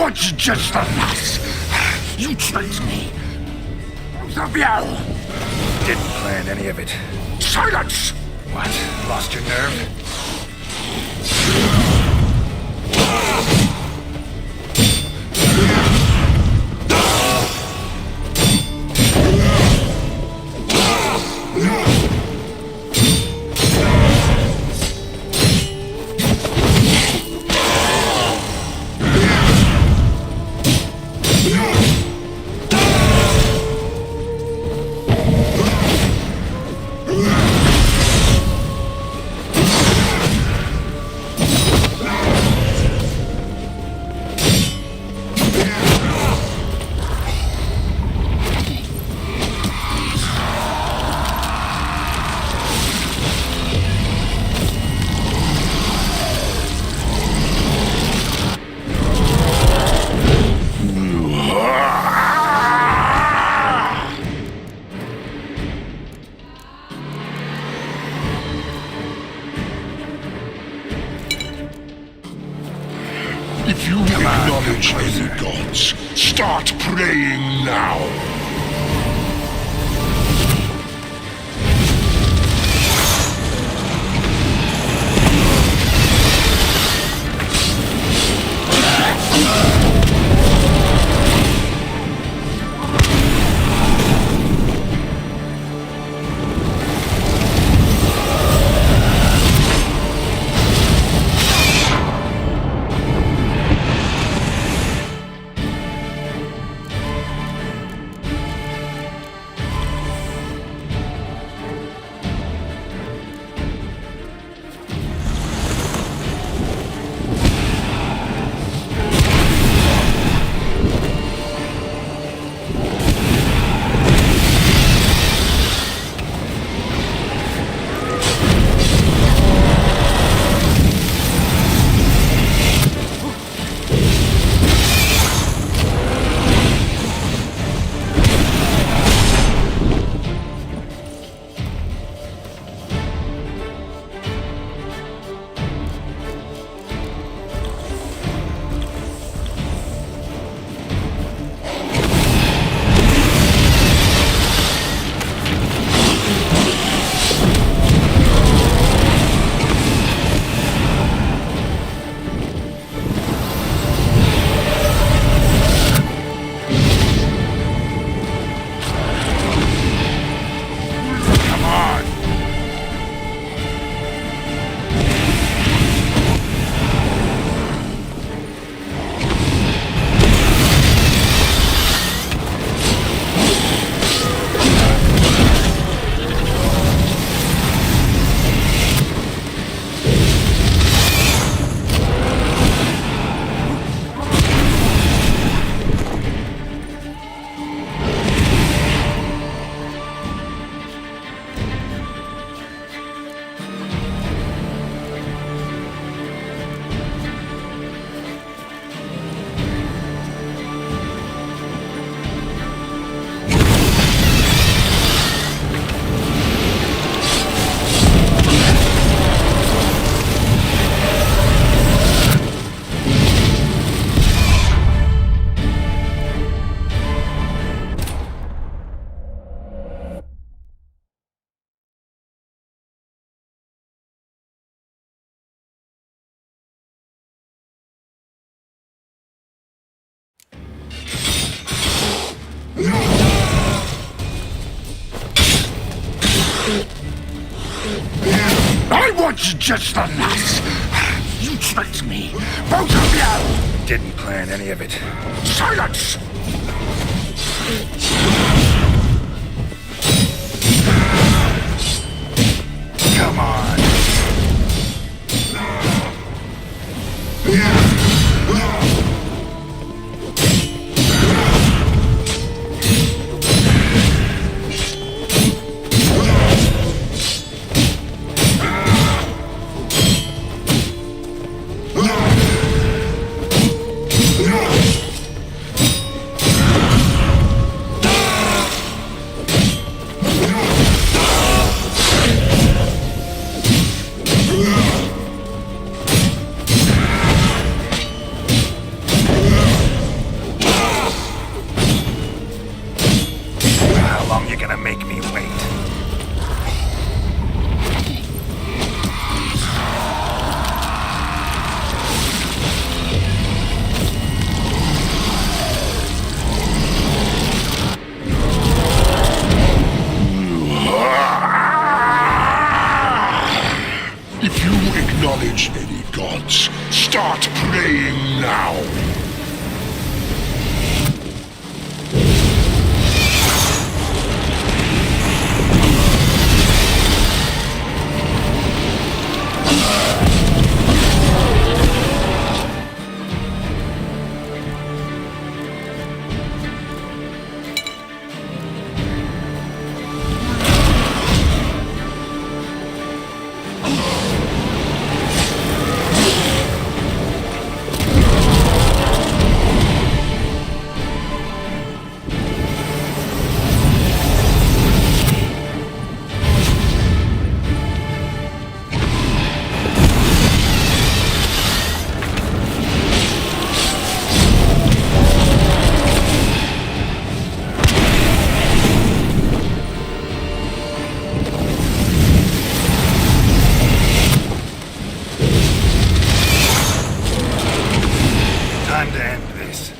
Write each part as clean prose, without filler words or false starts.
was just a lass. You tricked me. Both of you. Didn't plan any of it. Silence! What? Lost your nerve? If you acknowledge any gods, start praying now. I was just a lass. You tricked me. Both of you. Didn't plan any of it. Silence! Come on. Start playing now! Time to end this.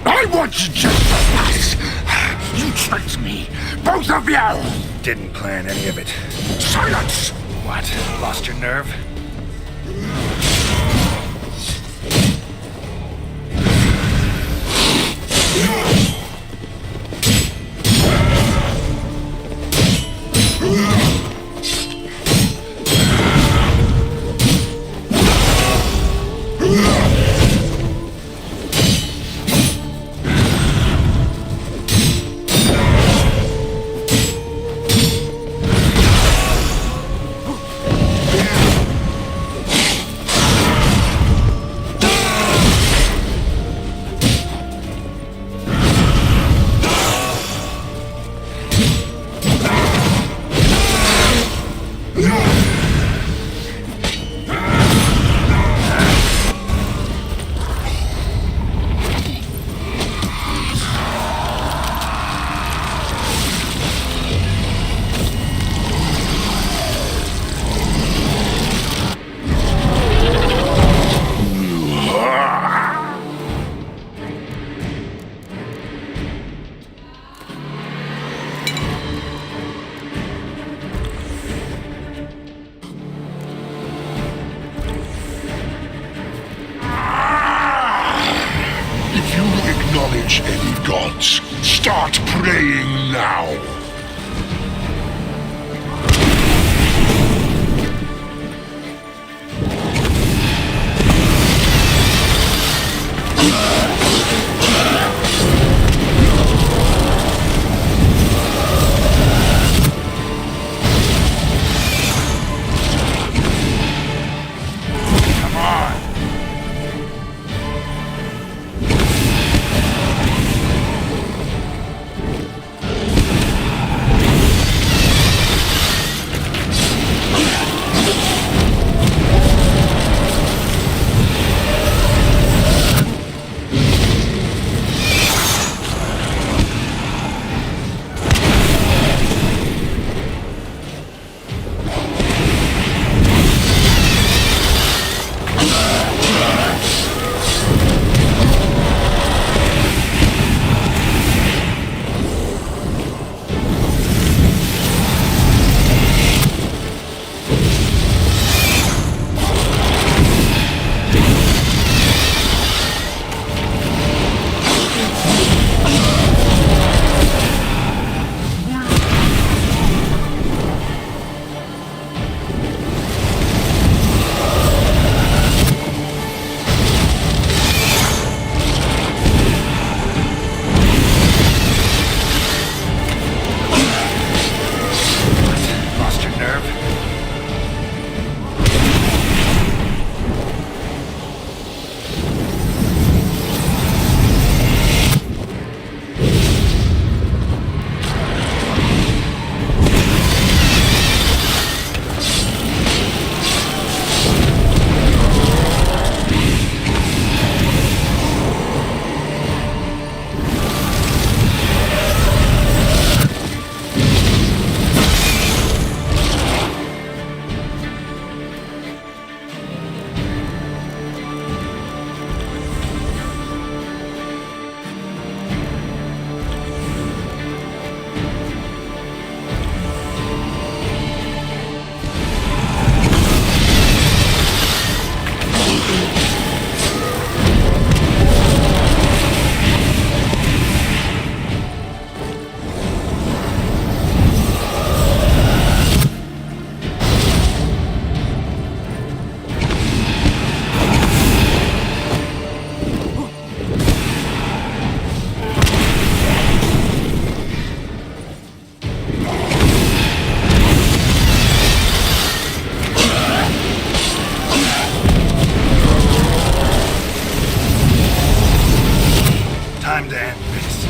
I want you just for us! You tricked me! Both of you! Didn't plan any of it. Silence! What? Lost your nerve? acknowledge any gods. Start praying now. Come on. Lost your nerve? Time to end this.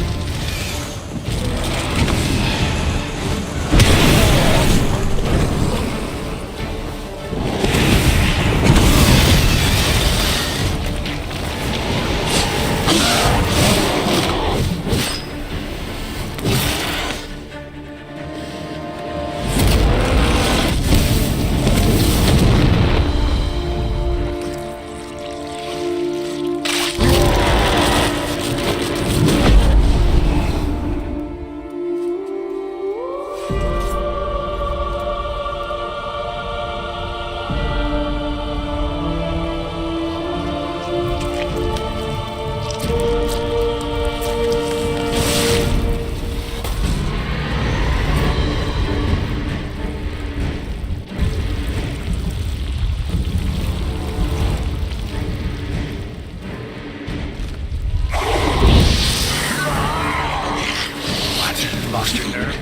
What? Lost your nerve?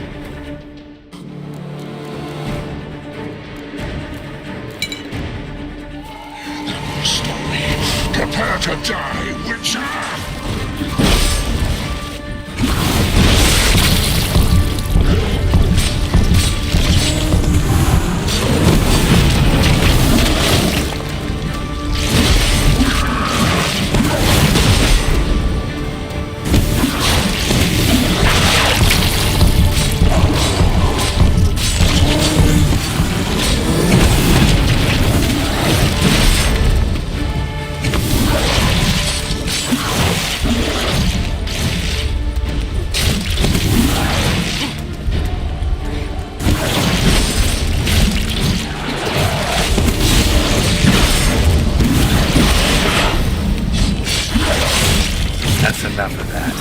Stop me. Prepare to die, Witcher! Enough of that.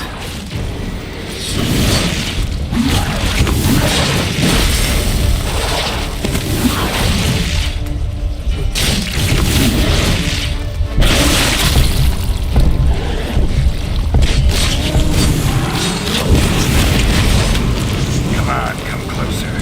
Come on, come closer.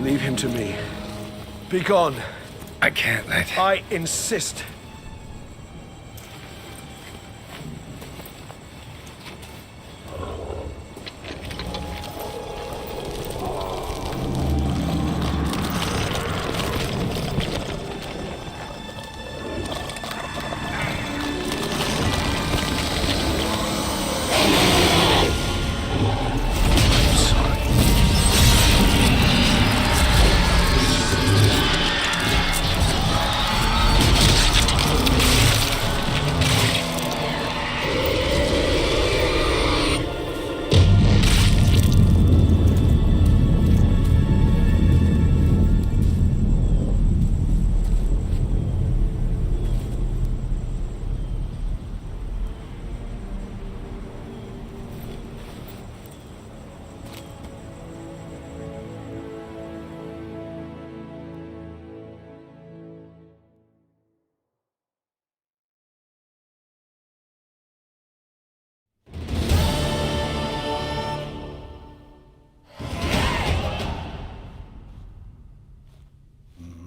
Leave him to me. Be gone. I can't let... I insist.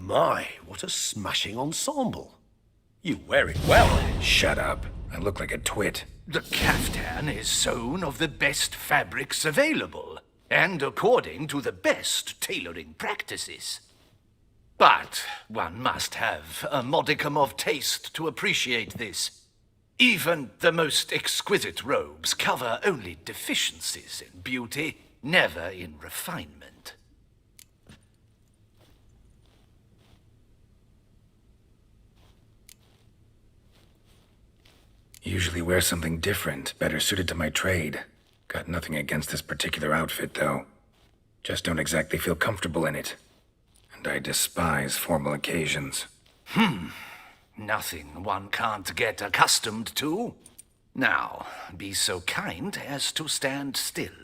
My, what a smashing ensemble. You wear it well. Shut up. I look like a twit. The caftan is sewn of the best fabrics available, and according to the best tailoring practices. But one must have a modicum of taste to appreciate this. Even the most exquisite robes cover only deficiencies in beauty, never in refinement. Usually wear something different, better suited to my trade. Got nothing against this particular outfit, though. Just don't exactly feel comfortable in it. And I despise formal occasions. Nothing one can't get accustomed to. Now, be so kind as to stand still.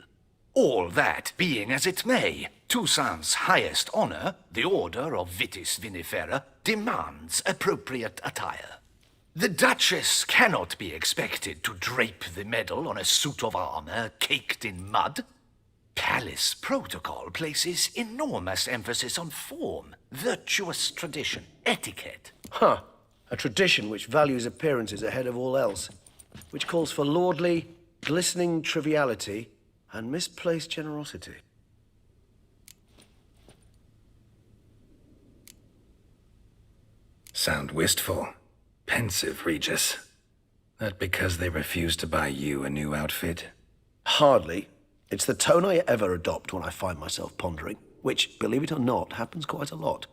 All that being as it may, Toussaint's highest honor, the Order of Vitis Vinifera, demands appropriate attire. The Duchess cannot be expected to drape the medal on a suit of armor caked in mud. Palace protocol places enormous emphasis on form, virtuous tradition, etiquette. Huh. A tradition which values appearances ahead of all else. Which calls for lordly, glistening triviality and misplaced generosity. Sound wistful. Pensive, Regis. That because they refuse to buy you a new outfit? Hardly. It's the tone I ever adopt when I find myself pondering, which, believe it or not, happens quite a lot.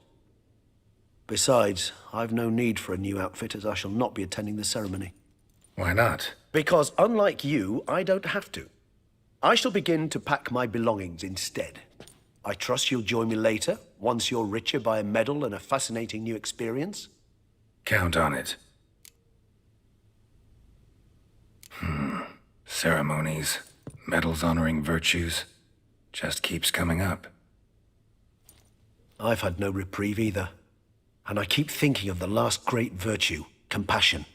Besides, I've no need for a new outfit as I shall not be attending the ceremony. Why not? Because unlike you, I don't have to. I shall begin to pack my belongings instead. I trust you'll join me later, once you're richer by a medal and a fascinating new experience. Count on it. Ceremonies, medals honoring virtues, just keeps coming up. I've had no reprieve either. And I keep thinking of the last great virtue, compassion.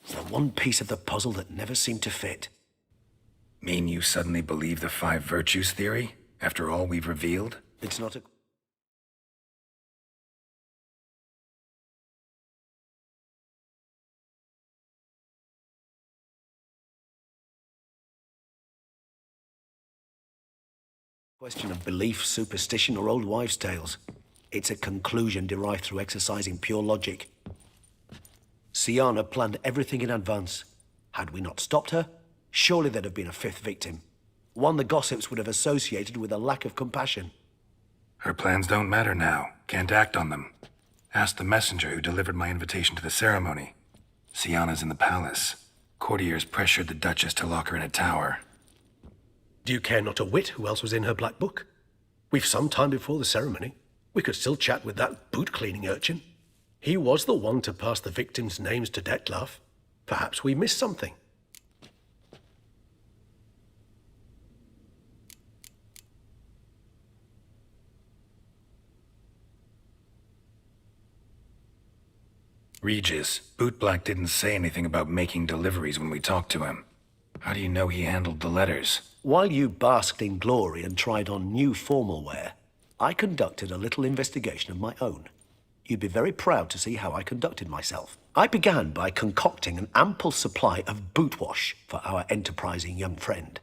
It's the one piece of the puzzle that never seemed to fit. Mean you suddenly believe the five virtues theory, after all we've revealed? It's not a... question of belief, superstition, or old wives' tales. It's a conclusion derived through exercising pure logic. Syanna planned everything in advance. Had we not stopped her, surely there'd have been a fifth victim. One the gossips would have associated with a lack of compassion. Her plans don't matter now. Can't act on them. Ask the messenger who delivered my invitation to the ceremony. Syanna's in the palace. Courtiers pressured the Duchess to lock her in a tower. Do you care not a whit who else was in her black book? We've some time before the ceremony. We could still chat with that boot-cleaning urchin. He was the one to pass the victims' names to Dettlaff. Perhaps we missed something. Regis, Bootblack didn't say anything about making deliveries when we talked to him. How do you know he handled the letters? While you basked in glory and tried on new formal wear, I conducted a little investigation of my own. You'd be very proud to see how I conducted myself. I began by concocting an ample supply of boot wash for our enterprising young friend.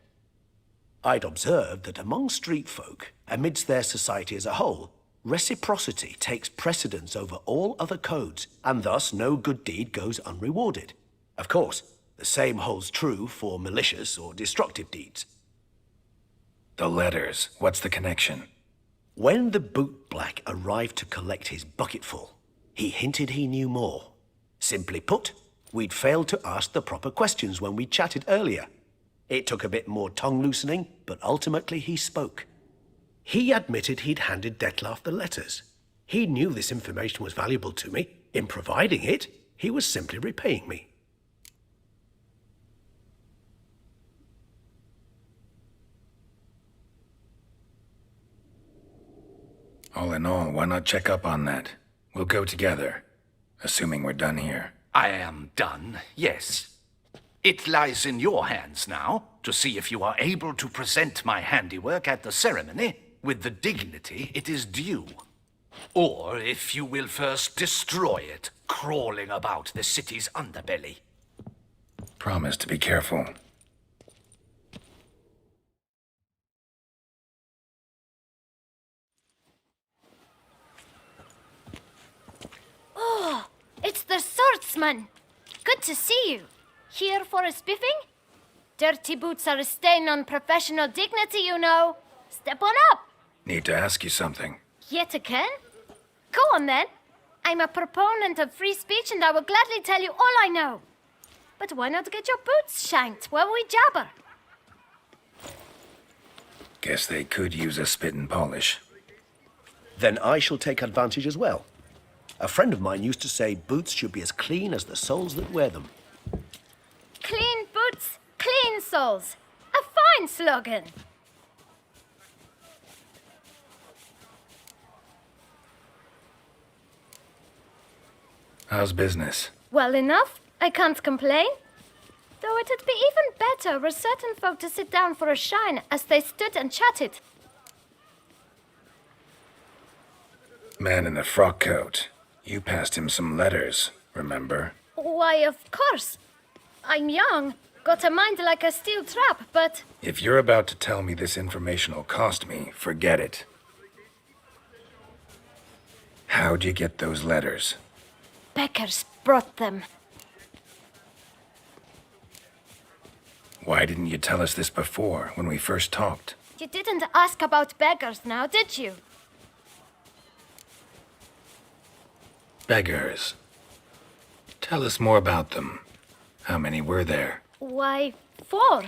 I'd observed that among street folk, amidst their society as a whole, reciprocity takes precedence over all other codes, and thus no good deed goes unrewarded. Of course, the same holds true for malicious or destructive deeds. The letters. What's the connection? When the bootblack arrived to collect his bucketful, he hinted he knew more. Simply put, we'd failed to ask the proper questions when we chatted earlier. It took a bit more tongue-loosening, but ultimately he spoke. He admitted he'd handed Dettlaff the letters. He knew this information was valuable to me. In providing it, he was simply repaying me. All in all, why not check up on that? We'll go together, assuming we're done here. I am done, yes. It lies in your hands now to see if you are able to present my handiwork at the ceremony with the dignity it is due. Or if you will first destroy it, crawling about the city's underbelly. Promise to be careful. It's the swordsman. Good to see you. Here for a spiffing? Dirty boots are a stain on professional dignity, you know. Step on up. Need to ask you something. Yet again? Go on then. I'm a proponent of free speech and I will gladly tell you all I know. But why not get your boots shanked while we jabber? Guess they could use a spit and polish. Then I shall take advantage as well. A friend of mine used to say boots should be as clean as the soles that wear them. Clean boots, clean soles. A fine slogan. How's business? Well enough. I can't complain. Though it'd be even better were certain folk to sit down for a shine as they stood and chatted. Man in the frock coat. You passed him some letters, remember? Why, of course. I'm young, got a mind like a steel trap, but... If you're about to tell me this information will cost me, forget it. How'd you get those letters? Beggars brought them. Why didn't you tell us this before, when we first talked? You didn't ask about beggars now, did you? Beggars. Tell us more about them. How many were there? Why, 4.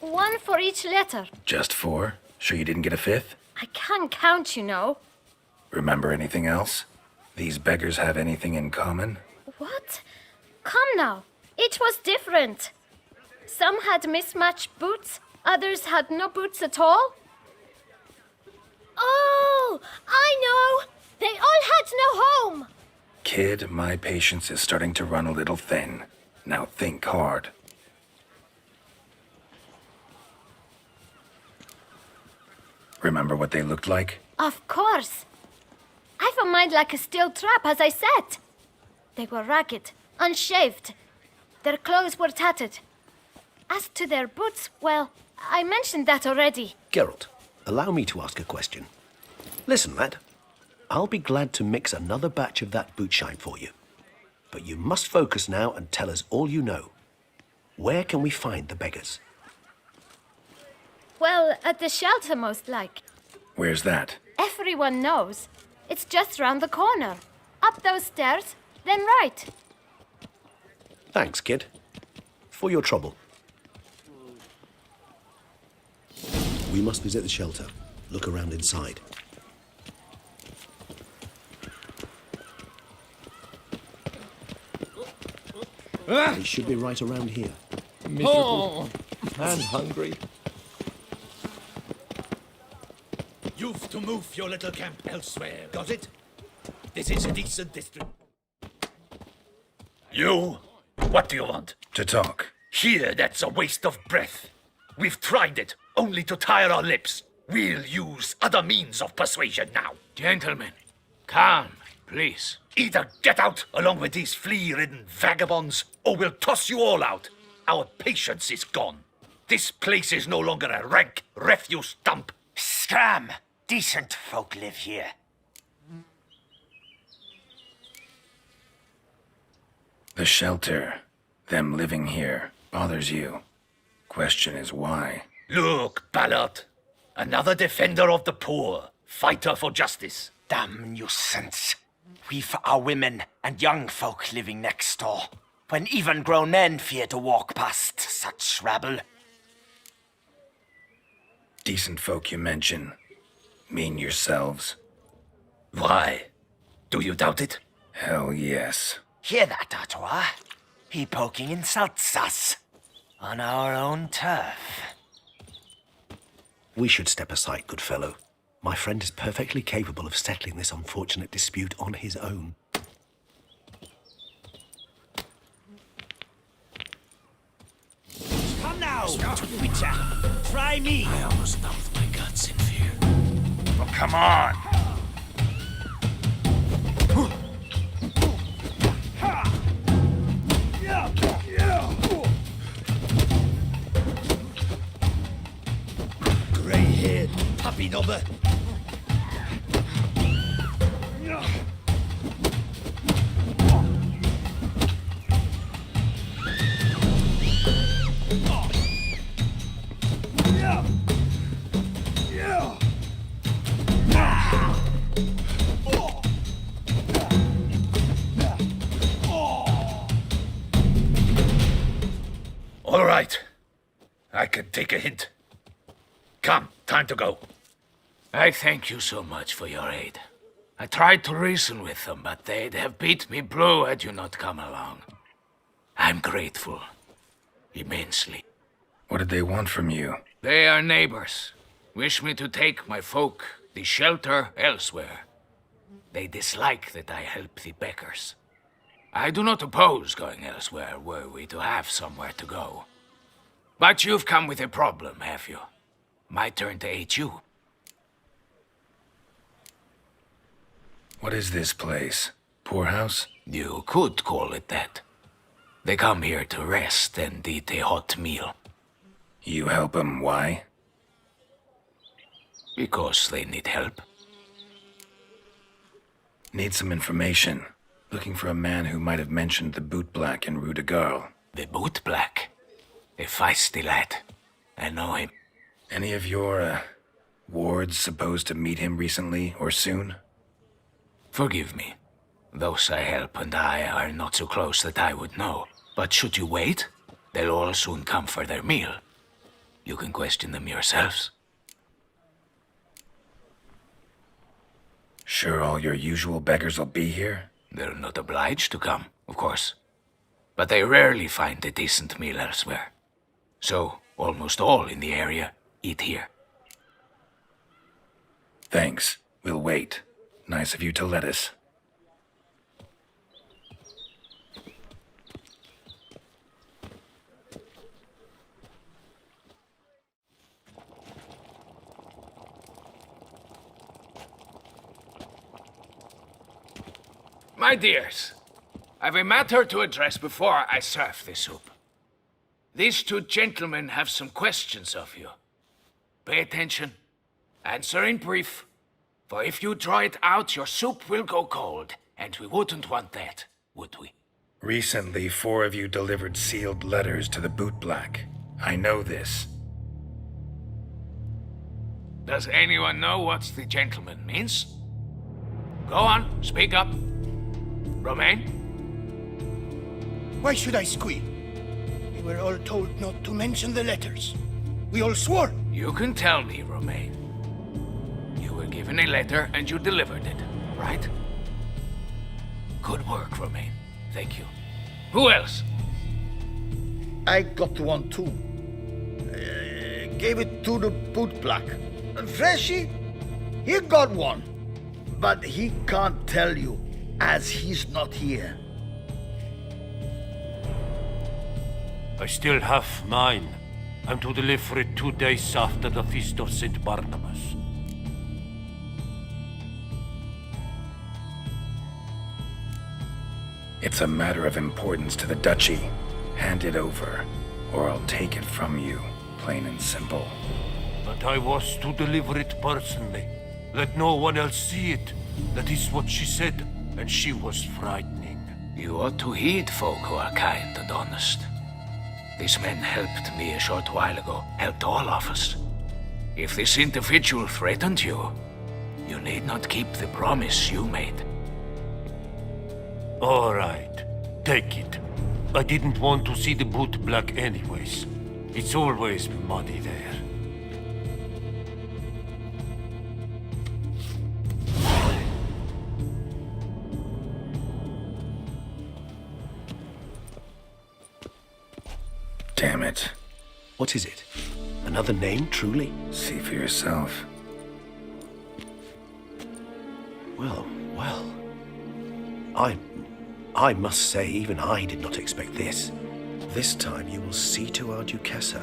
1 for each letter. Just 4? Sure you didn't get a 5th? I can't count, you know. Remember anything else? These beggars have anything in common? What? Come now. Each was different. Some had mismatched boots, others had no boots at all. Oh, I know! They all had no home! Kid, my patience is starting to run a little thin. Now think hard. Remember what they looked like? Of course. I've a mind like a steel trap, as I said. They were ragged, unshaved. Their clothes were tattered. As to their boots, well, I mentioned that already. Geralt, allow me to ask a question. Listen, lad. I'll be glad to mix another batch of that bootshine for you. But you must focus now and tell us all you know. Where can we find the beggars? Well, at the shelter, most like. Where's that? Everyone knows. It's just round the corner. Up those stairs, then right. Thanks, kid. For your trouble. We must visit the shelter. Look around inside. It should be right around here. Miserable and hungry. You've to move your little camp elsewhere, got it? This is a decent district. You? What do you want? To talk. Here, that's a waste of breath. We've tried it, only to tire our lips. We'll use other means of persuasion now. Gentlemen, calm, please. Either get out along with these flea-ridden vagabonds, or we'll toss you all out. Our patience is gone. This place is no longer a rank refuse dump. Scram! Decent folk live here. The shelter, them living here, bothers you. Question is why? Look, Ballard. Another defender of the poor. Fighter for justice. Damn nuisance. We've our women and young folk living next door, when even grown men fear to walk past such rabble. Decent folk you mention. Mean yourselves? Why? Do you doubt it? Hell yes. Hear that, Artois? He poking insults us. On our own turf. We should step aside, good fellow. My friend is perfectly capable of settling this unfortunate dispute on his own. Come now, Witcher. Try me. I almost dumped my guts in fear. Oh, come on! Grey-haired puppy knobber. All right. I can take a hint. Come, time to go. I thank you so much for your aid. I tried to reason with them, but they'd have beat me blue had you not come along. I'm grateful. Immensely. What did they want from you? They are neighbors. Wish me to take my folk, the shelter, elsewhere. They dislike that I help the beggars. I do not oppose going elsewhere were we to have somewhere to go. But you've come with a problem, have you? My turn to aid you. What is this place? Poorhouse? You could call it that. They come here to rest and eat a hot meal. You help 'em, why? Because they need help. Need some information. Looking for a man who might have mentioned the boot black in Rue de Garl. The boot black. A feisty lad. I know him. Any of your, wards supposed to meet him recently or soon? Forgive me. Those I help and I are not so close that I would know. But should you wait, they'll all soon come for their meal. You can question them yourselves. Sure all your usual beggars will be here? They're not obliged to come, of course. But they rarely find a decent meal elsewhere. So, almost all in the area eat here. Thanks. We'll wait. Nice of you to let us. My dears, I've a matter to address before I serve the soup. These two gentlemen have some questions of you. Pay attention. Answer in brief. For if you draw it out, your soup will go cold. And we wouldn't want that, would we? Recently, 4 of you delivered sealed letters to the Bootblack. I know this. Does anyone know what the gentleman means? Go on, speak up. Romain? Why should I squeal? We were all told not to mention the letters. We all swore. You can tell me, Romain. You were given a letter and you delivered it, right? Good work, Romain. Thank you. Who else? I got one too. Gave it to the bootblack. And Freshie, he got one. But he can't tell you, as he's not here. I still have mine. I'm to deliver it 2 days after the Feast of St. Barnabas. It's a matter of importance to the Duchy. Hand it over, or I'll take it from you, plain and simple. But I was to deliver it personally. Let no one else see it. That is what she said, and she was frightening. You ought to heed folk who are kind and honest. These men helped me a short while ago, helped all of us. If this individual threatened you, you need not keep the promise you made. All right, take it. I didn't want to see the Bootblack anyways. It's always muddy there. Damn it. What is it? Another name, truly? See for yourself. Well. I must say, even I did not expect this. This time you will see to our Duquesa.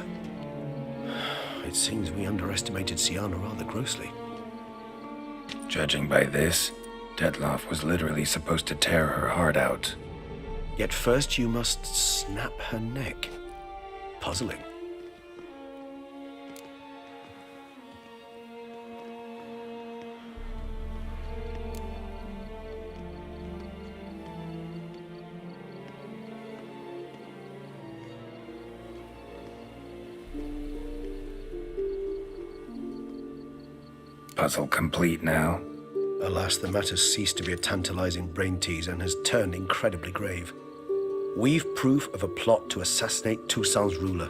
It seems we underestimated Syanna rather grossly. Judging by this, Detloff was literally supposed to tear her heart out. Yet first you must snap her neck. Puzzling. Puzzle complete now. Alas, the matter's ceased to be a tantalizing brain tease and has turned incredibly grave. We've proof of a plot to assassinate Toussaint's ruler.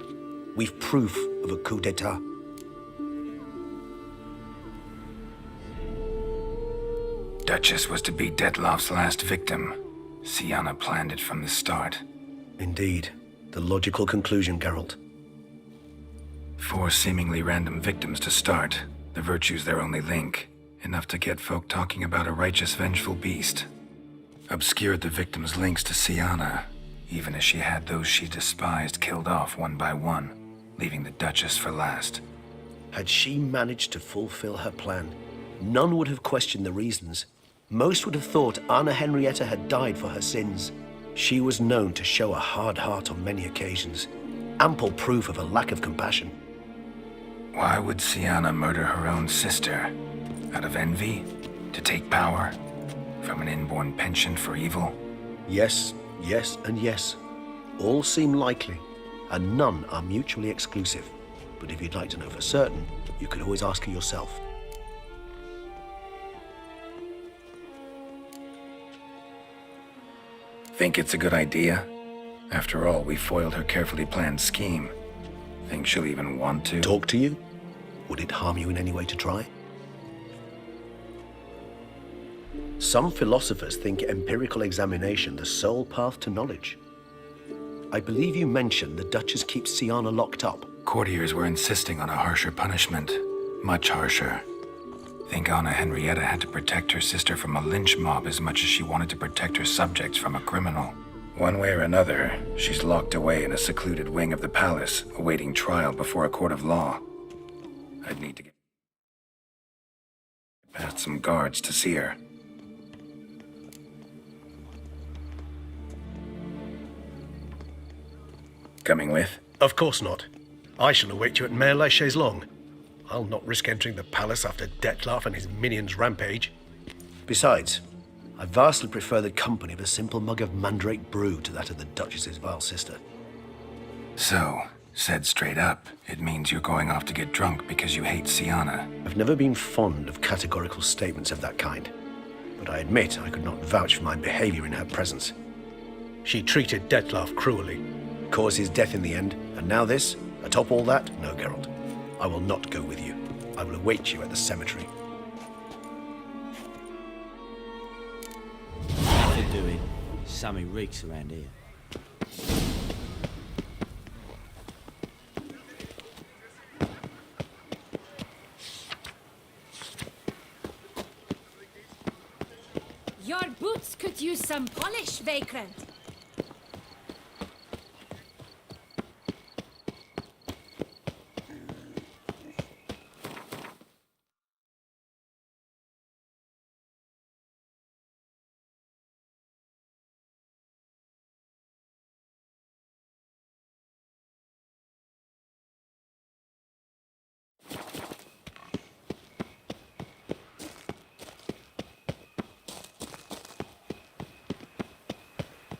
We've proof of a coup d'etat. Duchess was to be Detloff's last victim. Syanna planned it from the start. Indeed. The logical conclusion, Geralt. 4 seemingly random victims to start. The virtue's their only link. Enough to get folk talking about a righteous, vengeful beast. Obscured the victims' links to Syanna, even as she had those she despised killed off one by one, leaving the Duchess for last. Had she managed to fulfill her plan, none would have questioned the reasons. Most would have thought Anna Henrietta had died for her sins. She was known to show a hard heart on many occasions. Ample proof of a lack of compassion. Why would Syanna murder her own sister? Out of envy? To take power? From an inborn penchant for evil? Yes, yes, and yes. All seem likely, and none are mutually exclusive. But if you'd like to know for certain, you could always ask her yourself. Think it's a good idea? After all, we foiled her carefully planned scheme. Think she'll even want to? Talk to you? Would it harm you in any way to try? Some philosophers think empirical examination the sole path to knowledge. I believe you mentioned the Duchess keeps Siana locked up. Courtiers were insisting on a harsher punishment. Much harsher. Think Anna Henrietta had to protect her sister from a lynch mob as much as she wanted to protect her subjects from a criminal. One way or another, she's locked away in a secluded wing of the palace, awaiting trial before a court of law. I'd need to get past some guards to see her. Coming with? Of course not. I shall await you at Mare la Chaise-Longue. I'll not risk entering the palace after Dettlaff and his minions rampage. Besides, I vastly prefer the company of a simple mug of mandrake brew to that of the Duchess's vile sister. So, said straight up, it means you're going off to get drunk because you hate Siana. I've never been fond of categorical statements of that kind, but I admit I could not vouch for my behavior in her presence. She treated Dettlaff cruelly. Caused his death in the end, and now this? Atop all that? No, Geralt. I will not go with you. I will await you at the cemetery. What are you doing? Sammy reeks around here. Your boots could use some polish, Vagrant.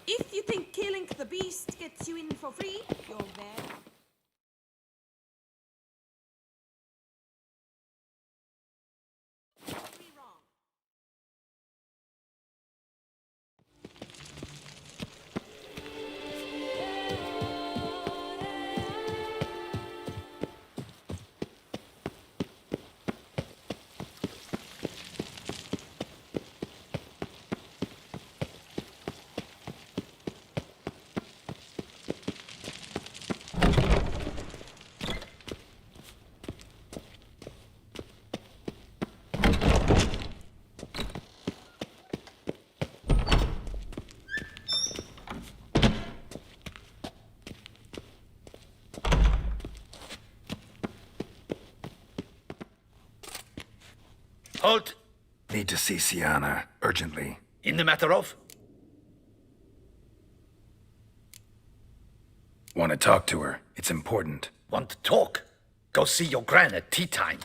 If you think killing the beast gets you in for free, you're there. Halt! Need to see Siana, urgently. In the matter of? Want to talk to her. It's important. Want to talk? Go see your gran at tea time.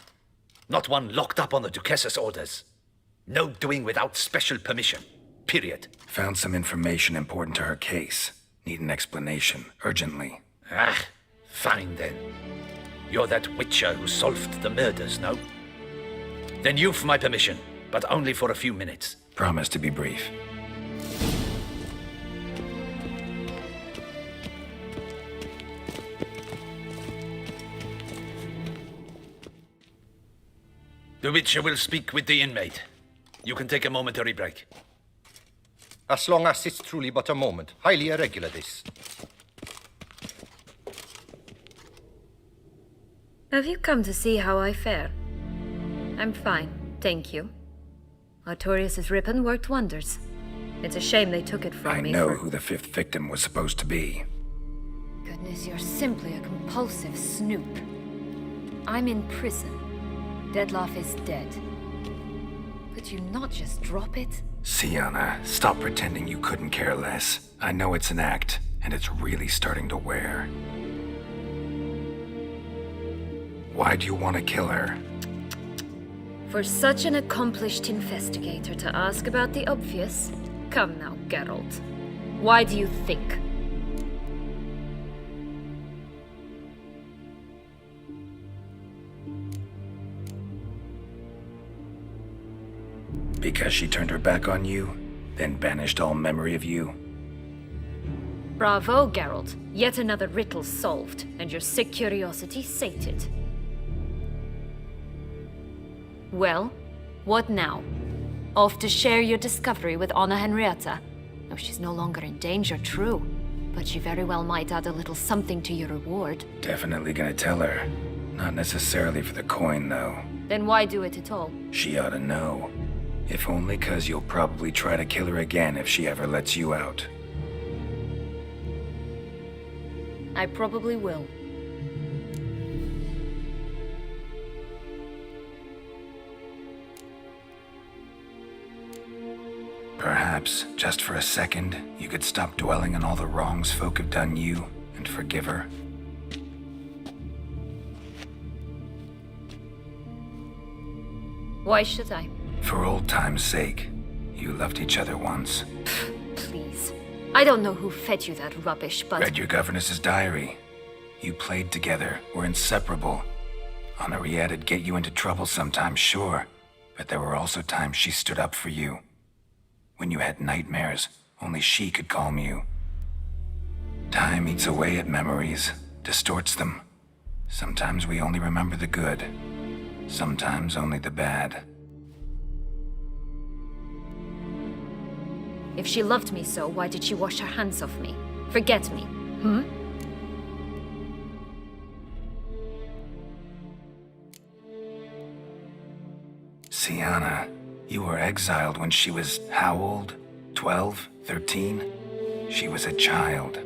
Not one locked up on the Duchess's orders. No doing without special permission. Period. Found some information important to her case. Need an explanation, urgently. Ah, fine then. You're that witcher who solved the murders, no? Then you've my permission, but only for a few minutes. Promise to be brief. The witcher will speak with the inmate. You can take a momentary break. As long as it's truly but a moment. Highly irregular, this. Have you come to see how I fare? I'm fine, thank you. Artorius' ribbon worked wonders. It's a shame they took it from me. I know who the fifth victim was supposed to be. Goodness, you're simply a compulsive snoop. I'm in prison. Dettlaff is dead. Could you not just drop it? Siana, stop pretending you couldn't care less. I know it's an act, and it's really starting to wear. Why do you want to kill her? For such an accomplished investigator to ask about the obvious? Come now, Geralt. Why do you think? Because she turned her back on you, then banished all memory of you? Bravo, Geralt. Yet another riddle solved, and your sick curiosity sated. Well, what now? Off to share your discovery with Anna Henrietta. No, she's no longer in danger, true. But she very well might add a little something to your reward. Definitely gonna tell her. Not necessarily for the coin, though. Then why do it at all? She ought to know. If only 'cause you'll probably try to kill her again if she ever lets you out. I probably will. Perhaps, just for a second, you could stop dwelling on all the wrongs folk have done you and forgive her. Why should I? For old time's sake. You loved each other once. Please. I don't know who fed you that rubbish, but... Read your governess's diary. You played together, were inseparable. Henriette'd get you into trouble sometimes, sure. But there were also times she stood up for you. When you had nightmares, only she could calm you. Time eats away at memories, distorts them. Sometimes we only remember the good. Sometimes only the bad. If she loved me so, why did she wash her hands off me? Forget me, Syanna, you were exiled when she was how old? 12? 13? She was a child.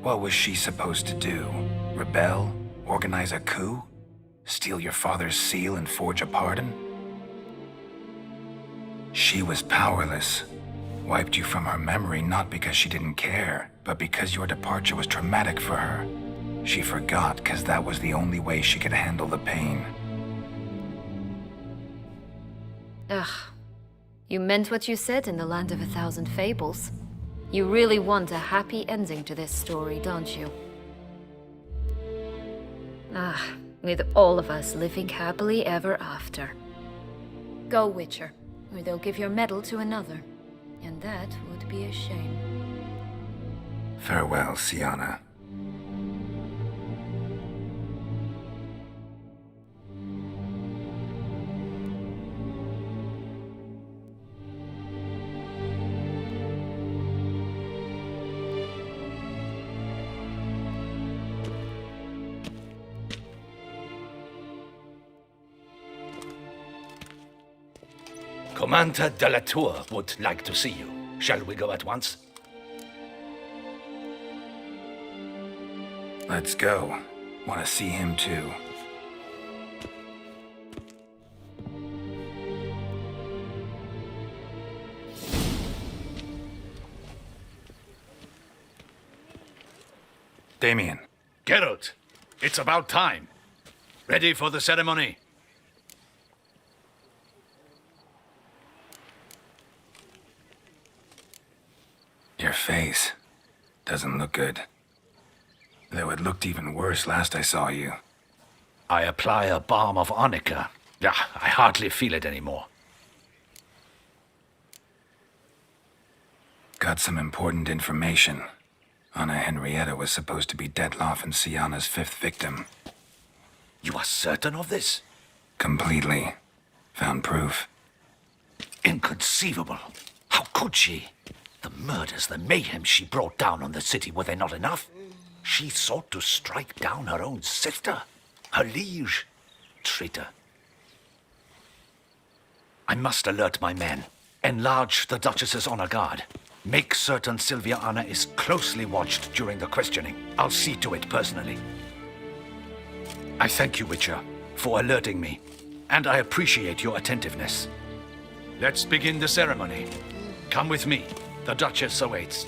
What was she supposed to do? Rebel? Organize a coup? Steal your father's seal and forge a pardon? She was powerless. Wiped you from her memory not because she didn't care, but because your departure was traumatic for her. She forgot because that was the only way she could handle the pain. Ugh. You meant what you said in the Land of a Thousand Fables. You really want a happy ending to this story, don't you? Ah, with all of us living happily ever after. Go, Witcher, or they'll give your medal to another. And that would be a shame. Farewell, Syanna. Commander de la Tour would like to see you. Shall we go at once? Let's go. Want to see him too. Damien. Geralt, it's about time. Ready for the ceremony? Your face doesn't look good. Though it looked even worse last I saw you. I apply a balm of arnica. Yeah, I hardly feel it anymore. Got some important information. Anna Henrietta was supposed to be Detloff and Syanna's 5th victim. You are certain of this? Completely. Found proof. Inconceivable. How could she? The murders, the mayhem she brought down on the city, were they not enough? She sought to strike down her own sister, her liege. Traitor. I must alert my men. Enlarge the Duchess's honor guard. Make certain Sylvia Anna is closely watched during the questioning. I'll see to it personally. I thank you, Witcher, for alerting me, and I appreciate your attentiveness. Let's begin the ceremony. Come with me. The Duchess awaits.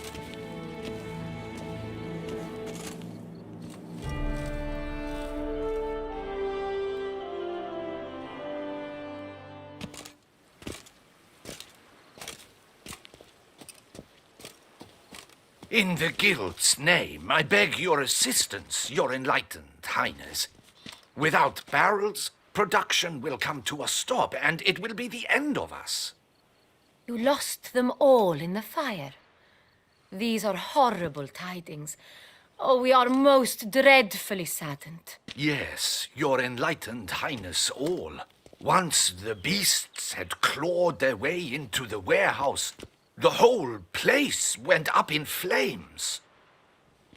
In the Guild's name, I beg your assistance, your enlightened highness. Without barrels, production will come to a stop, and it will be the end of us. You lost them all in the fire. These are horrible tidings. Oh, we are most dreadfully saddened. Yes, your enlightened highness all. Once the beasts had clawed their way into the warehouse, the whole place went up in flames.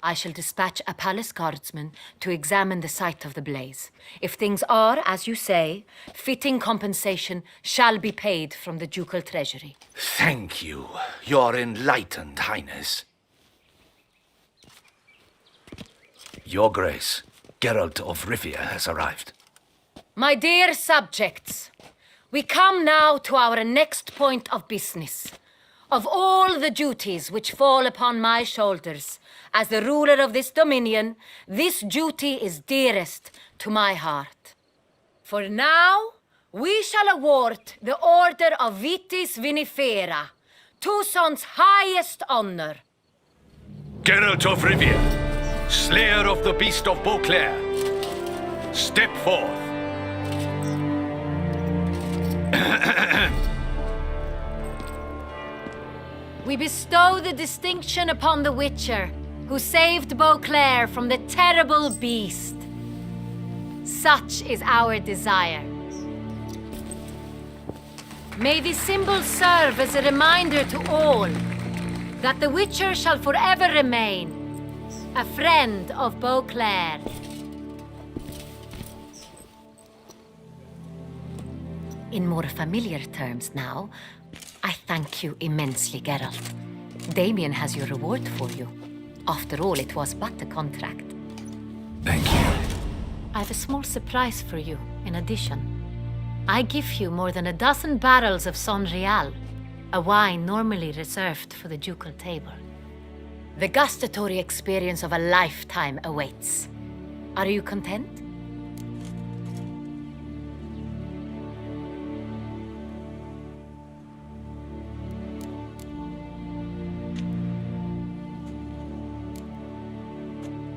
I shall dispatch a palace guardsman to examine the site of the blaze. If things are, as you say, fitting compensation shall be paid from the ducal treasury. Thank you, Your Enlightened Highness. Your Grace, Geralt of Rivia has arrived. My dear subjects, we come now to our next point of business. Of all the duties which fall upon my shoulders, as the ruler of this dominion, this duty is dearest to my heart. For now, we shall award the Order of Vitis Vinifera, Toussaint's highest honor. Geralt of Rivia, Slayer of the Beast of Beauclair, step forth. We bestow the distinction upon the Witcher, who saved Beauclair from the terrible beast. Such is our desire. May this symbol serve as a reminder to all that the Witcher shall forever remain a friend of Beauclair. In more familiar terms now, I thank you immensely, Geralt. Damien has your reward for you. After all, it was but a contract. Thank you. I have a small surprise for you, in addition. I give you more than a dozen barrels of Sonreal, a wine normally reserved for the ducal table. The gustatory experience of a lifetime awaits. Are you content?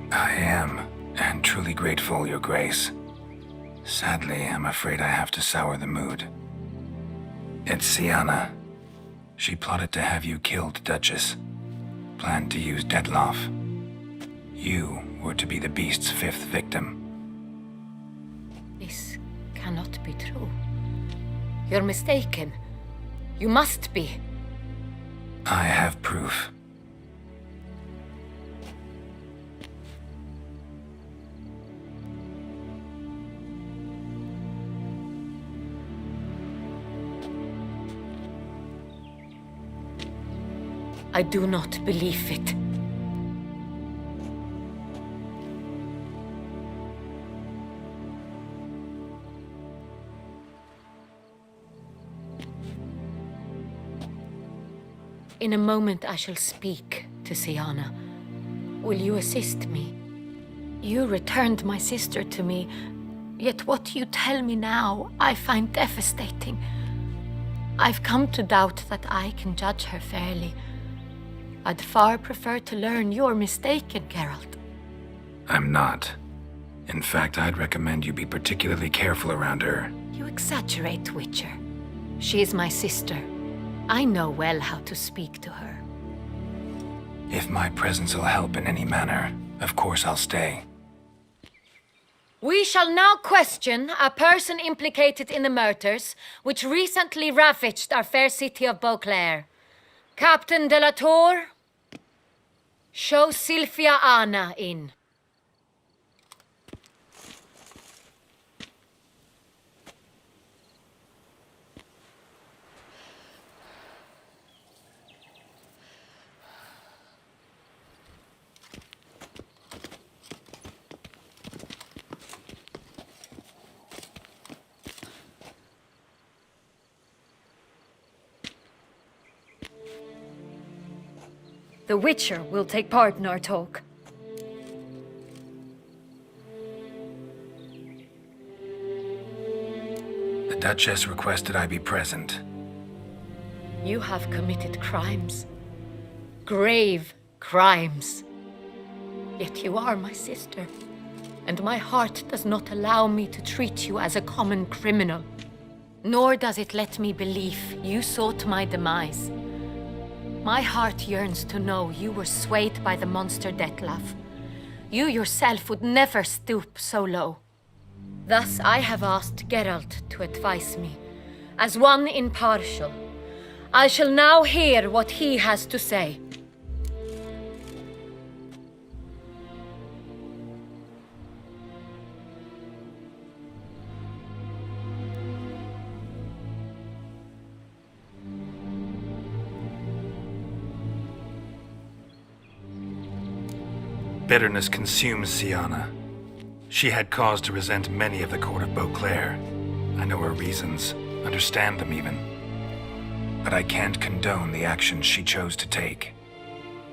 I am, and truly grateful, Your Grace. Sadly, I'm afraid I have to sour the mood. It's Sienna. She plotted to have you killed, Duchess. Planned to use Detloff. You were to be the beast's 5th victim. This cannot be true. You're mistaken. You must be. I have proof. I do not believe it. In a moment I shall speak to Sienna. Will you assist me? You returned my sister to me, yet what you tell me now I find devastating. I've come to doubt that I can judge her fairly. I'd far prefer to learn you're mistaken, Geralt. I'm not. In fact, I'd recommend you be particularly careful around her. You exaggerate, Witcher. She is my sister. I know well how to speak to her. If my presence will help in any manner, of course I'll stay. We shall now question a person implicated in the murders which recently ravaged our fair city of Beauclair. Captain de la Tour, show Sylvia Anna in. The Witcher will take part in our talk. The Duchess requested I be present. You have committed crimes. Grave crimes. Yet you are my sister, and my heart does not allow me to treat you as a common criminal. Nor does it let me believe you sought my demise. My heart yearns to know you were swayed by the monster Detlaff. You yourself would never stoop so low. Thus I have asked Geralt to advise me, as one impartial. I shall now hear what he has to say. Bitterness consumes Siana. She had cause to resent many of the court of Beauclair. I know her reasons, understand them even. But I can't condone the actions she chose to take.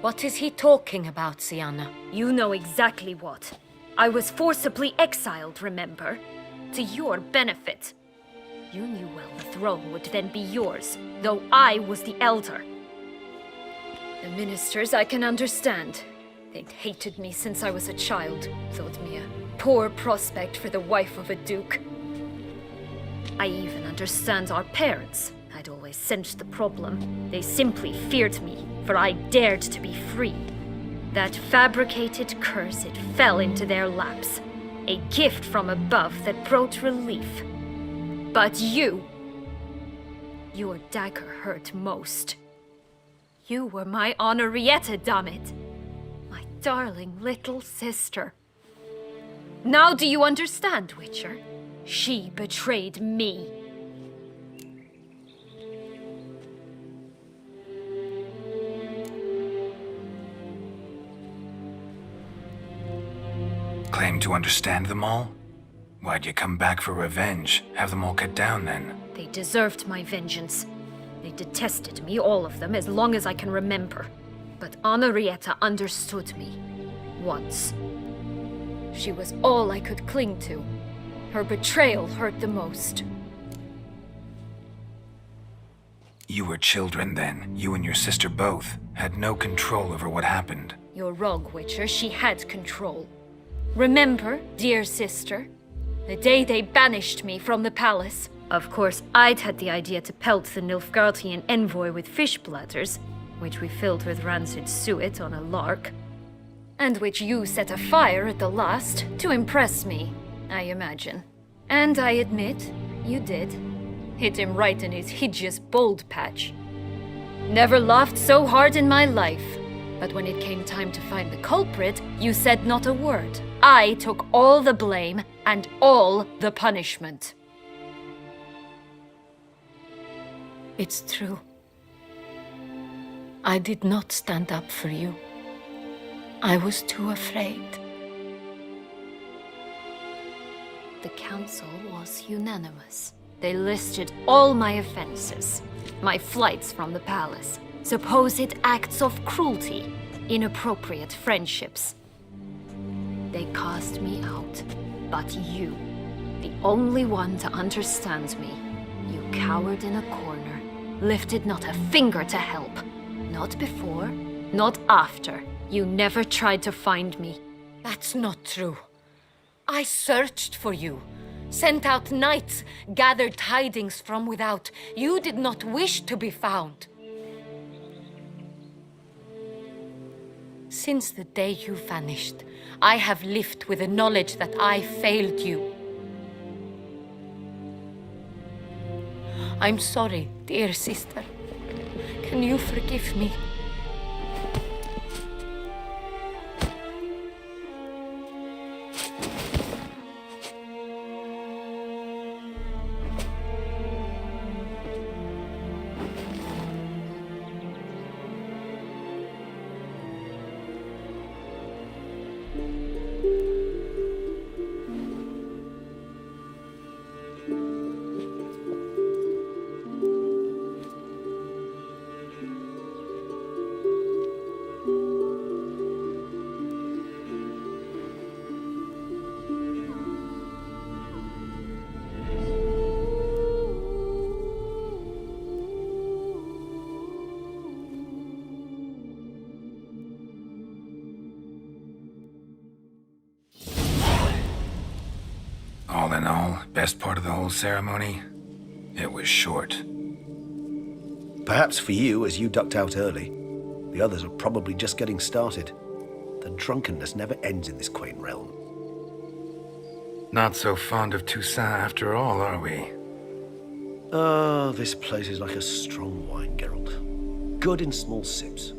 What is he talking about, Siana? You know exactly what. I was forcibly exiled, remember? To your benefit. You knew well the throne would then be yours, though I was the elder. The ministers I can understand. They'd hated me since I was a child, thought me a poor prospect for the wife of a duke. I even understand our parents. I'd always sensed the problem. They simply feared me, for I dared to be free. That fabricated curse, it fell into their laps. A gift from above that brought relief. But your dagger hurt most. You were my Henrietta, dammit. My darling little sister. Now do you understand, Witcher? She betrayed me. Claim to understand them all? Why'd you come back for revenge? Have them all cut down then? They deserved my vengeance. They detested me, all of them, as long as I can remember. But Henrietta understood me. Once. She was all I could cling to. Her betrayal hurt the most. You were children then. You and your sister both had no control over what happened. You're wrong, Witcher. She had control. Remember, dear sister, the day they banished me from the palace? Of course, I'd had the idea to pelt the Nilfgaardian envoy with fish bladders, which we filled with rancid suet on a lark, and which you set afire at the last to impress me, I imagine. And I admit, you did. Hit him right in his hideous bald patch. Never laughed so hard in my life. But when it came time to find the culprit, you said not a word. I took all the blame and all the punishment. It's true. I did not stand up for you. I was too afraid. The council was unanimous. They listed all my offenses. My flights from the palace, supposed acts of cruelty, inappropriate friendships. They cast me out, but you, the only one to understand me, you cowered in a corner, lifted not a finger to help. Not before, not after. You never tried to find me. That's not true. I searched for you, sent out knights, gathered tidings from without. You did not wish to be found. Since the day you vanished, I have lived with the knowledge that I failed you. I'm sorry, dear sister. Can you forgive me? All in all, best part of the whole ceremony? It was short. Perhaps for you, as you ducked out early. The others are probably just getting started. The drunkenness never ends in this quaint realm. Not so fond of Toussaint after all, are we? This place is like a strong wine, Geralt. Good in small sips.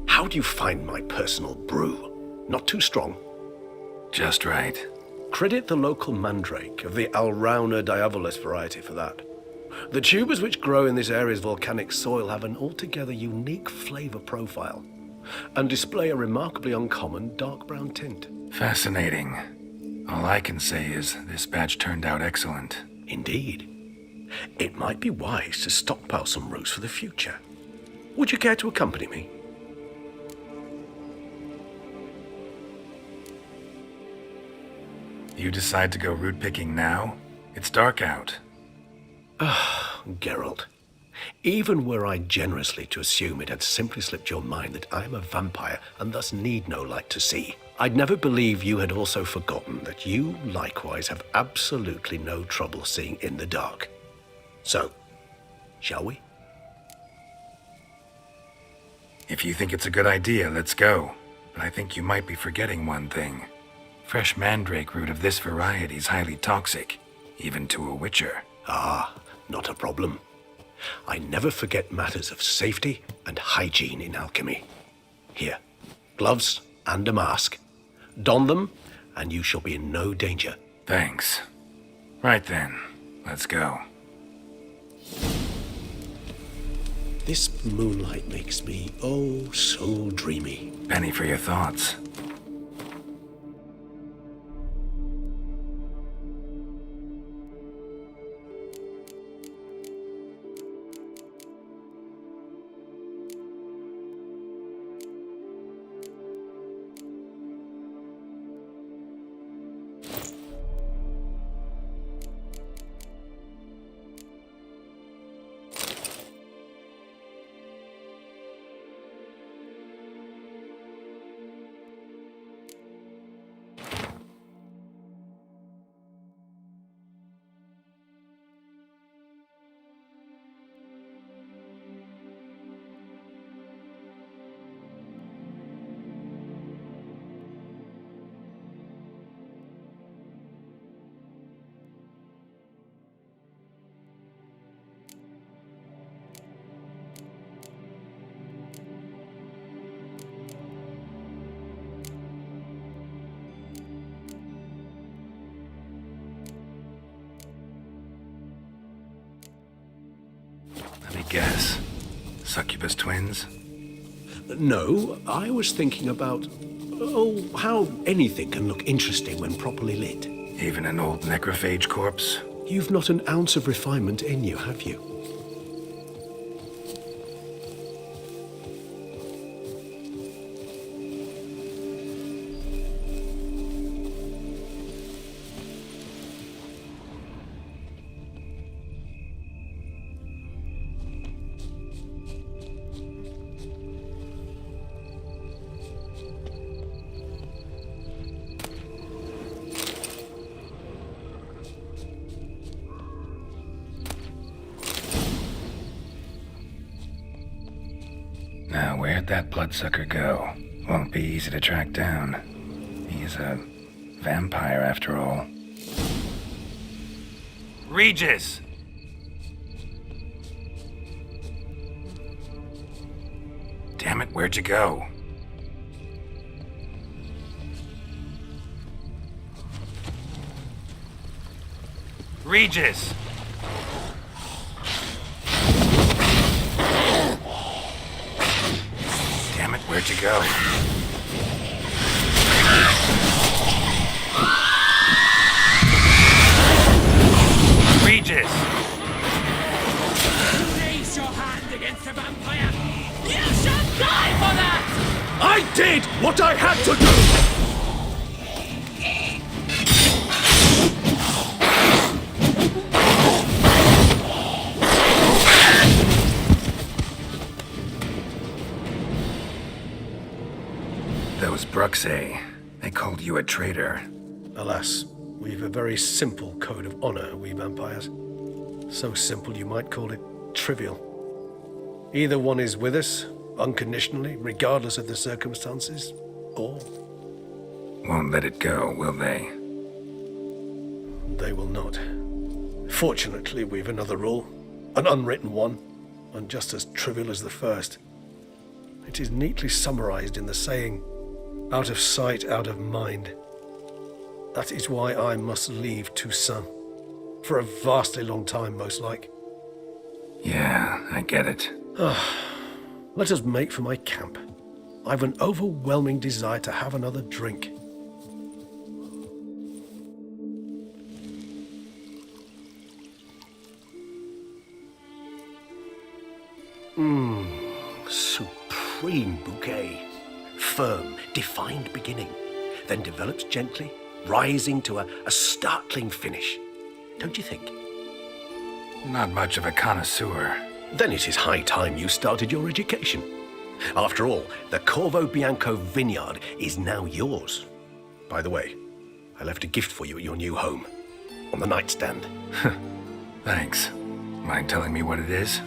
How do you find my personal brew? Not too strong? Just right. Credit the local mandrake of the Alrauna diavolis variety for that. The tubers which grow in this area's volcanic soil have an altogether unique flavor profile and display a remarkably uncommon dark brown tint. Fascinating. All I can say is this batch turned out excellent. Indeed. It might be wise to stockpile some roots for the future. Would you care to accompany me? You decide to go root picking now? It's dark out. Geralt, even were I generously to assume it had simply slipped your mind that I am a vampire and thus need no light to see, I'd never believe you had also forgotten that you likewise have absolutely no trouble seeing in the dark. So, shall we? If you think it's a good idea, let's go. But I think you might be forgetting one thing. Fresh mandrake root of this variety is highly toxic, even to a witcher. Ah, not a problem. I never forget matters of safety and hygiene in alchemy. Here, gloves and a mask. Don them, and you shall be in no danger. Thanks. Right then, let's go. This moonlight makes me, oh, so dreamy. Penny for your thoughts. Let me guess. Succubus twins? No, I was thinking about, how anything can look interesting when properly lit. Even an old necrophage corpse? You've not an ounce of refinement in you, have you? Now, where'd that bloodsucker go? Won't be easy to track down. He's a vampire, after all. Regis! Damn it, where'd you go? Regis! Damn it, where'd you go? Regis! Raise your hand against the vampire! You shall die for that! I did what I had to do! Those Bruxae, they called you a traitor. Alas, we've a very simple code of honor, we vampires. So simple you might call it trivial. Either one is with us, unconditionally, regardless of the circumstances, or Won't let it go, will they? they will not. Fortunately, we've another rule, an unwritten one, and just as trivial as the first. It is neatly summarized in the saying, out of sight, out of mind. That is why I must leave Toussaint. For a vastly long time, most like. Yeah, I get it. Let us make for my camp. I've an overwhelming desire to have another drink. Supreme bouquet. Firm, defined beginning, then develops gently, rising to a startling finish. Don't you think? Not much of a connoisseur. Then it is high time you started your education. After all, the Corvo Bianco vineyard is now yours. By the way, I left a gift for you at your new home, on the nightstand. Thanks. Mind telling me what it is?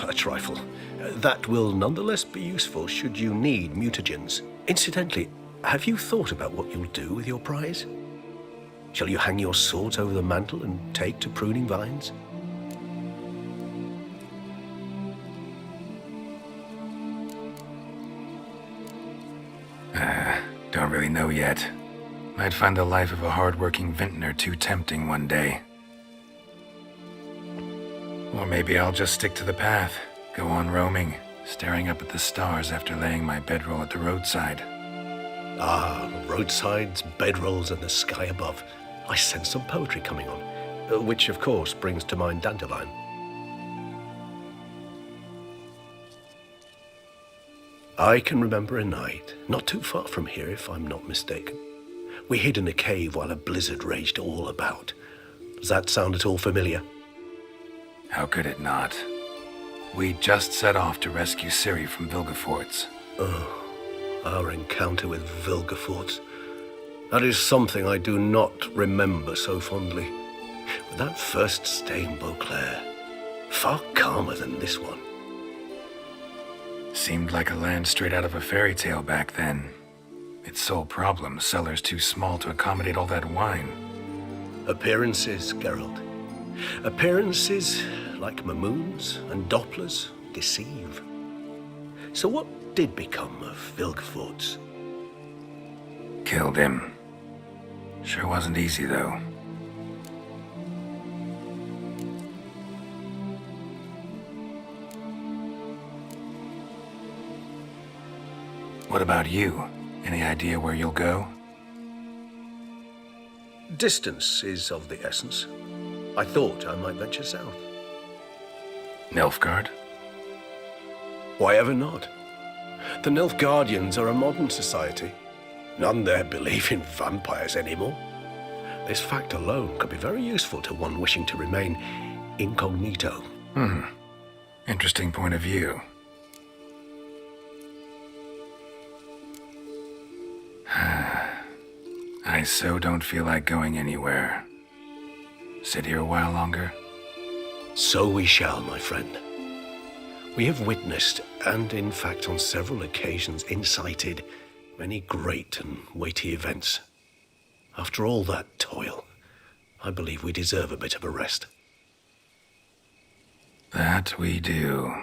A trifle. That will nonetheless be useful should you need mutagens. Incidentally, have you thought about what you'll do with your prize? Shall you hang your swords over the mantle and take to pruning vines? Don't really know yet. Might find the life of a hard-working vintner too tempting one day. Or maybe I'll just stick to the path, go on roaming, staring up at the stars after laying my bedroll at the roadside. Ah, roadsides, bedrolls, and the sky above. I sense some poetry coming on, which of course brings to mind Dandelion. I can remember a night, not too far from here if I'm not mistaken. We hid in a cave while a blizzard raged all about. Does that sound at all familiar? How could it not? We just set off to rescue Ciri from Vilgefortz. Oh, our encounter with Vilgefortz. That is something I do not remember so fondly. But that first stay in Beauclair, far calmer than this one. Seemed like a land straight out of a fairy tale back then. Its sole problem, cellars too small to accommodate all that wine. Appearances, Geralt. Appearances, like Mamoons and Dopplers, deceive. So what did become of Vilgefortz? Killed him. Sure wasn't easy, though. What about you? Any idea where you'll go? Distance is of the essence. I thought I might venture south. Nilfgaard? Why ever not? The Nilfgaardians are a modern society. None there believe in vampires anymore. This fact alone could be very useful to one wishing to remain incognito. Interesting point of view. I so don't feel like going anywhere. Sit here a while longer? So we shall, my friend. We have witnessed, and in fact on several occasions incited, many great and weighty events. After all that toil, I believe we deserve a bit of a rest. That we do.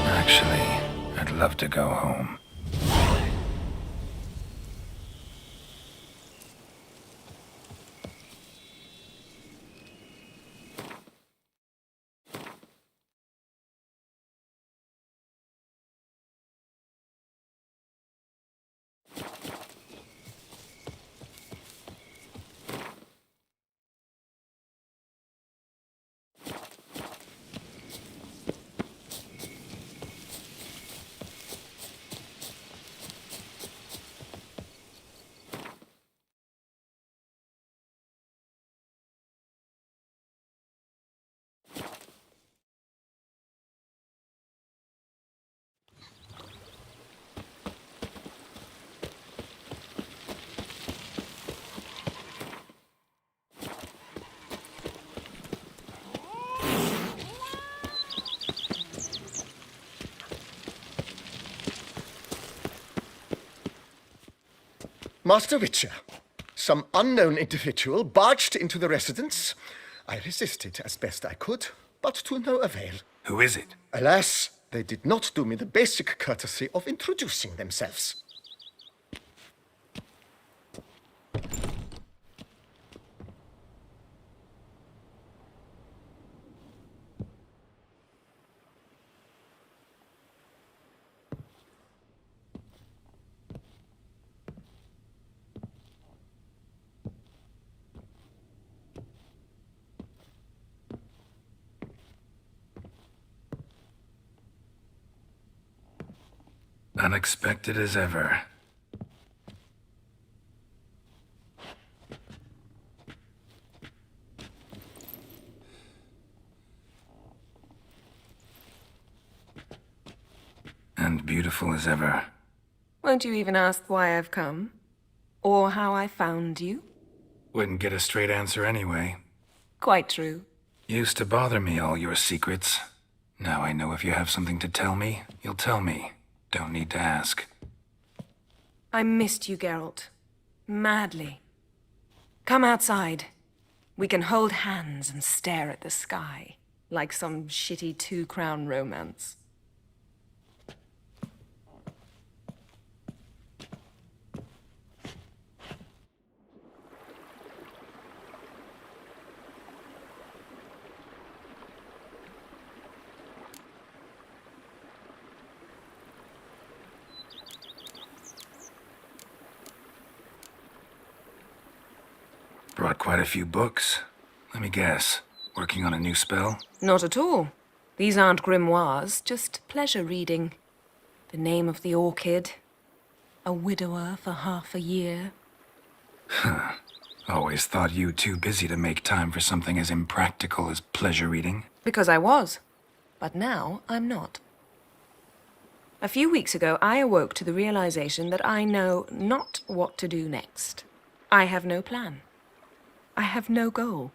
Actually, I'd love to go home. Master Witcher. Some unknown individual barged into the residence. I resisted as best I could, but to no avail. Who is it? Alas, they did not do me the basic courtesy of introducing themselves. Unexpected as ever. And beautiful as ever. Won't you even ask why I've come? Or how I found you? Wouldn't get a straight answer anyway. Quite true. Used to bother me, all your secrets. Now I know if you have something to tell me, you'll tell me. Don't need to ask. I missed you, Geralt. Madly. Come outside. We can hold hands and stare at the sky, like some shitty two-crown romance. Brought quite a few books. Let me guess. Working on a new spell? Not at all. These aren't grimoires, just pleasure reading. The Name of the Orchid. A widower for half a year. Huh. Always thought you too busy to make time for something as impractical as pleasure reading. Because I was. But now I'm not. A few weeks ago, I awoke to the realization that I know not what to do next. I have no plan. I have no goal.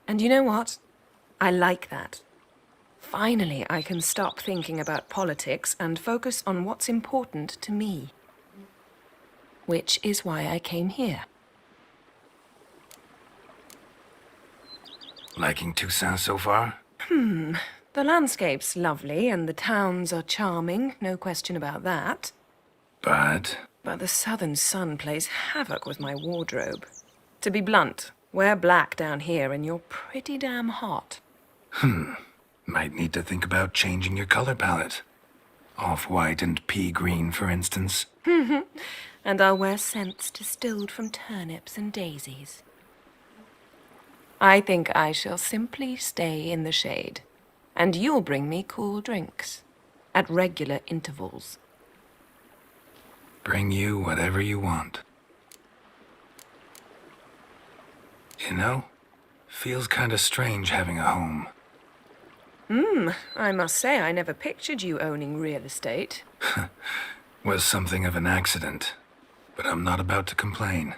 And you know what? I like that. Finally, I can stop thinking about politics and focus on what's important to me. Which is why I came here. Liking Toussaint so far? The landscape's lovely and the towns are charming, no question about that. But the southern sun plays havoc with my wardrobe. To be blunt, wear black down here and you're pretty damn hot. Might need to think about changing your color palette. Off-white and pea green, for instance. And I'll wear scents distilled from turnips and daisies. I think I shall simply stay in the shade. And you'll bring me cool drinks. At regular intervals. Bring you whatever you want. You know, feels kinda strange having a home. I must say I never pictured you owning real estate. Was something of an accident, but I'm not about to complain.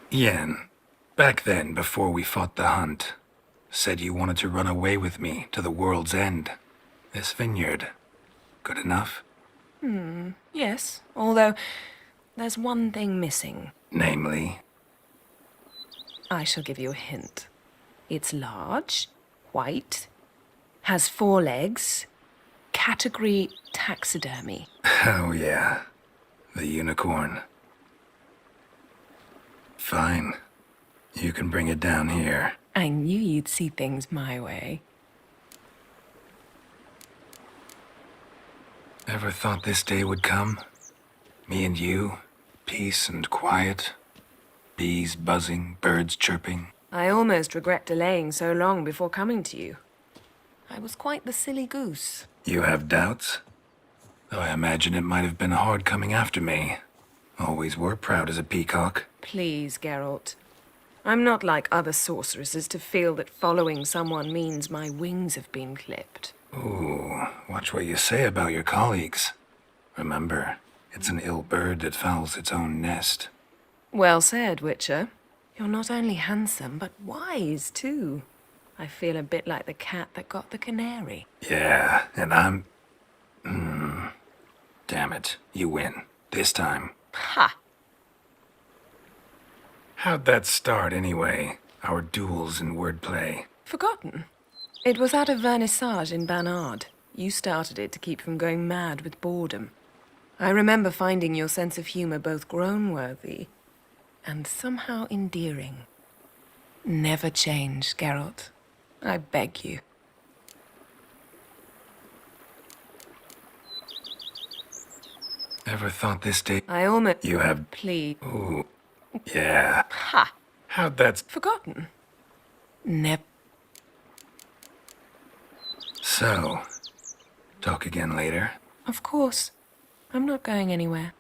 Yen, back then, before we fought the hunt, said you wanted to run away with me to the world's end. This vineyard, good enough? Yes, although there's one thing missing. Namely? I shall give you a hint. It's large, white, has 4 legs, category taxidermy. Oh yeah, the unicorn. Fine, you can bring it down here. I knew you'd see things my way. Ever thought this day would come? Me and you, peace and quiet, bees buzzing, birds chirping. I almost regret delaying so long before coming to you. I was quite the silly goose. You have doubts? Though I imagine it might have been hard coming after me. Always were proud as a peacock. Please, Geralt. I'm not like other sorceresses to feel that following someone means my wings have been clipped. Ooh, watch what you say about your colleagues. Remember, it's an ill bird that fouls its own nest. Well said, Witcher. You're not only handsome, but wise, too. I feel a bit like the cat that got the canary. Yeah, and I'm... Damn it, you win. This time. Ha! How'd that start, anyway? Our duels and wordplay. Forgotten? It was at a vernissage in Barnard. You started it to keep from going mad with boredom. I remember finding your sense of humor both groan-worthy and somehow endearing. Never change, Geralt. I beg you. Ever thought this day... I almost... You have... Please. Ooh. Yeah. Ha! How'd that... Forgotten? Never. So... Talk again later? Of course. I'm not going anywhere.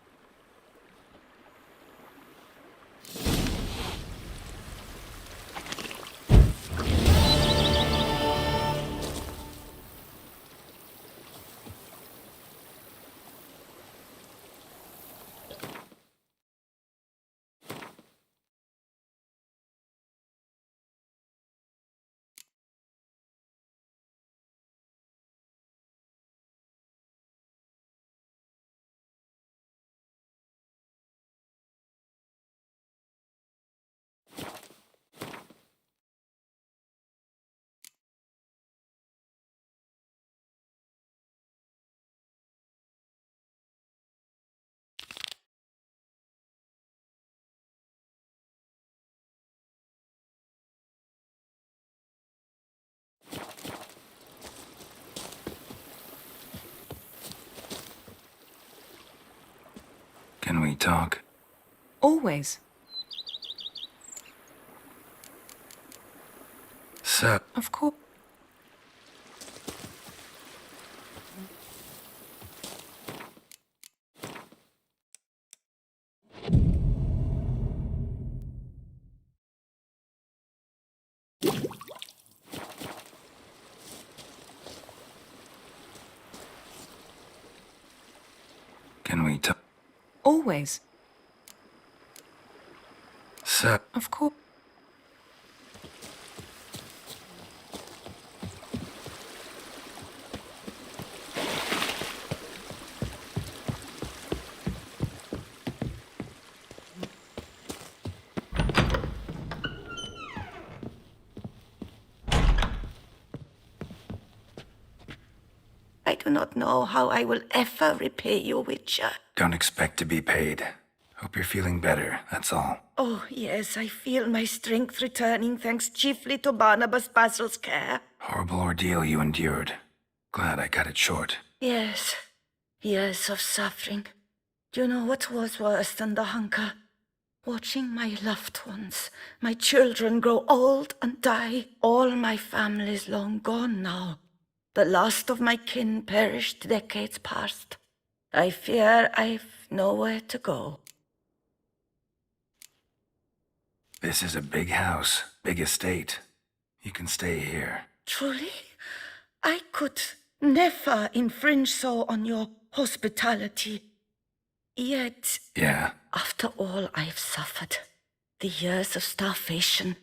Can we talk? Always. So... Of course. Can we talk? Always. So... Of course. I do not know how I will ever repay you, Witcher. Don't expect to be paid. Hope you're feeling better, that's all. Oh, yes, I feel my strength returning thanks chiefly to Barnabas Basil's care. Horrible ordeal you endured. Glad I cut it short. Yes, years of suffering. Do you know what was worse than the hunger? Watching my loved ones, my children grow old and die. All my family's long gone now. The last of my kin perished decades past. I fear I've nowhere to go. This is a big house, big estate. You can stay here. Truly? I could never infringe so on your hospitality. Yet, Yeah. after all I've suffered, the years of starvation,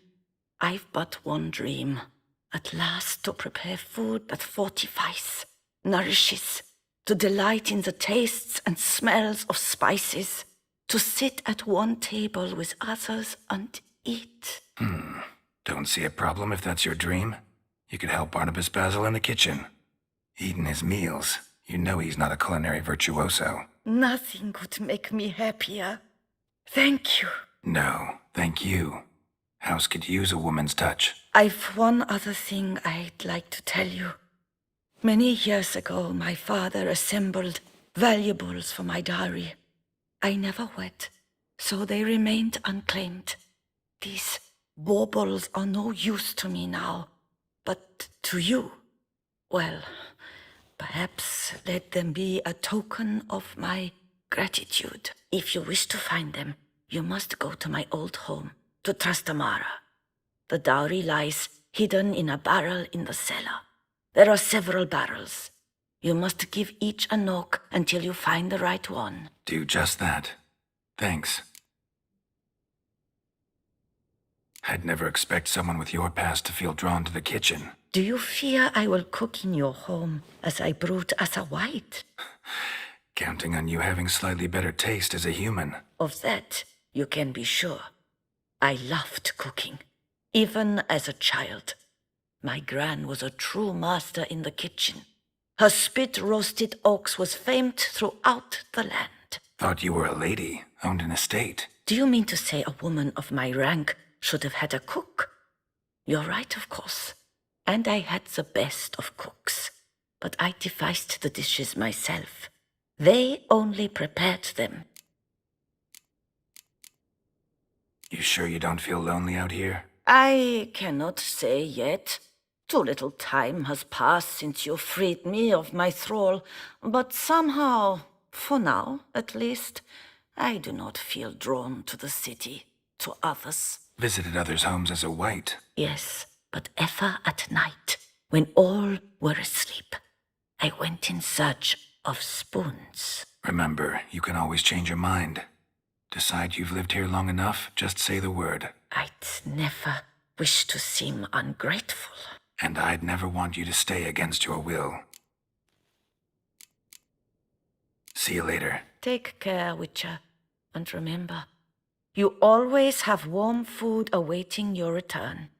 I've but one dream. At last to prepare food that fortifies, nourishes, to delight in the tastes and smells of spices, to sit at one table with others and eat. Don't see a problem if that's your dream. You could help Barnabas Basil in the kitchen. Eating his meals. You know he's not a culinary virtuoso. Nothing could make me happier. Thank you. No, thank you. House could use a woman's touch. I've one other thing I'd like to tell you. Many years ago, my father assembled valuables for my dowry. I never wed, so they remained unclaimed. These baubles are no use to me now, but to you, well, perhaps let them be a token of my gratitude. If you wish to find them, you must go to my old home, to Trastamara. The dowry lies hidden in a barrel in the cellar. There are several barrels. You must give each a knock until you find the right one. Do just that. Thanks. I'd never expect someone with your past to feel drawn to the kitchen. Do you fear I will cook in your home as I brewed as a white? Counting on you having slightly better taste as a human. Of that, you can be sure. I loved cooking, even as a child. My gran was a true master in the kitchen. Her spit-roasted ox was famed throughout the land. Thought you were a lady, owned an estate. Do you mean to say a woman of my rank should have had a cook? You're right, of course. And I had the best of cooks. But I devised the dishes myself. They only prepared them. You sure you don't feel lonely out here? I cannot say yet. Too little time has passed since you freed me of my thrall, but somehow, for now at least, I do not feel drawn to the city, to others. Visited others' homes as a white. Yes, but ever at night, when all were asleep, I went in search of spoons. Remember, you can always change your mind. Decide you've lived here long enough, just say the word. I'd never wish to seem ungrateful. And I'd never want you to stay against your will. See you later. Take care, Witcher. And remember, you always have warm food awaiting your return.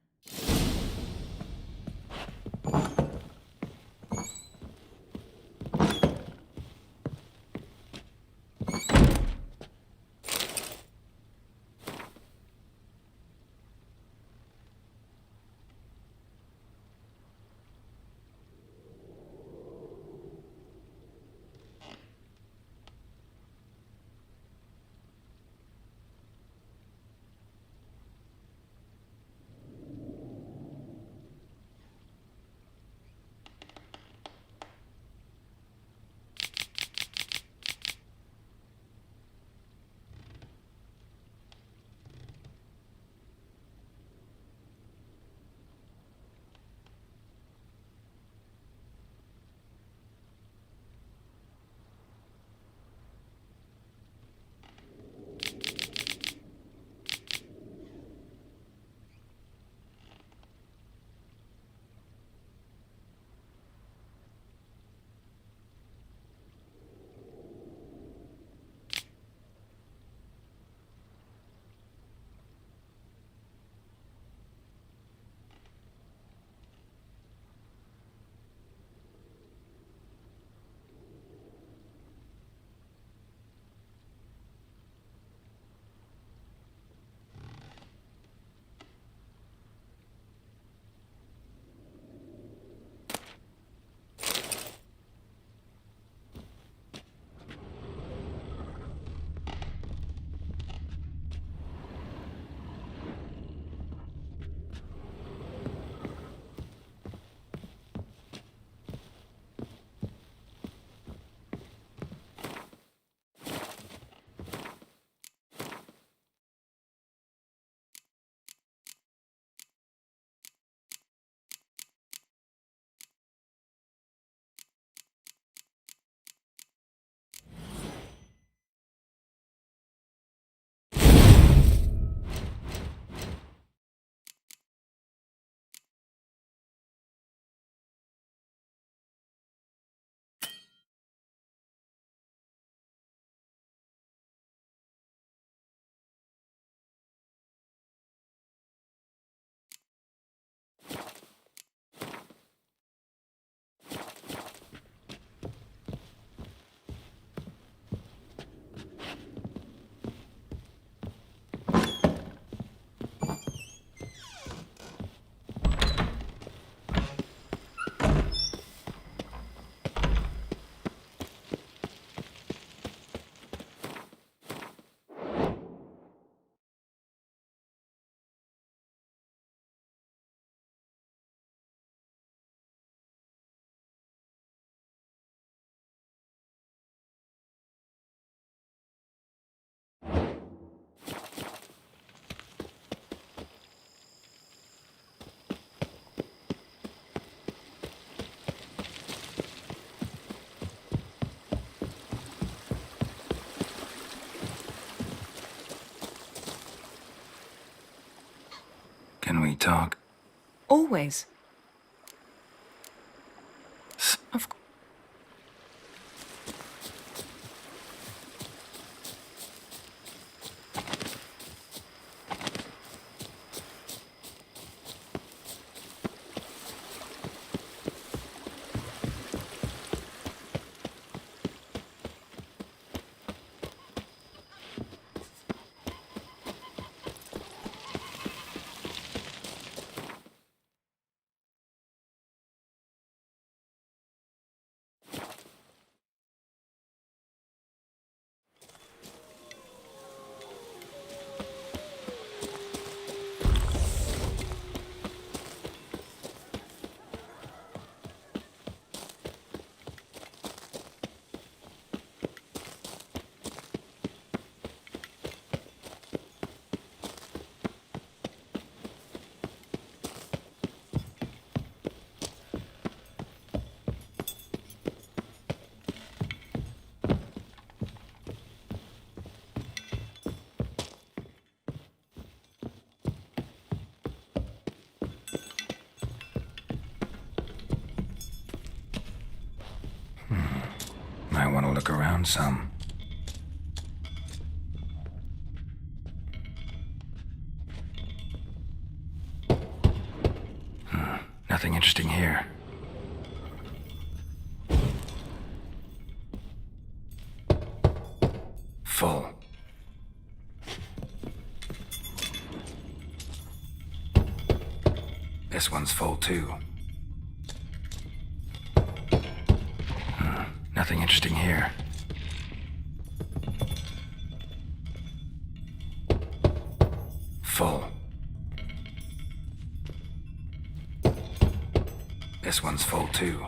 Can we talk? Always. Of course. Might want to look around some. Nothing interesting here. Full. This one's full too. Nothing interesting here. Full. This one's full too.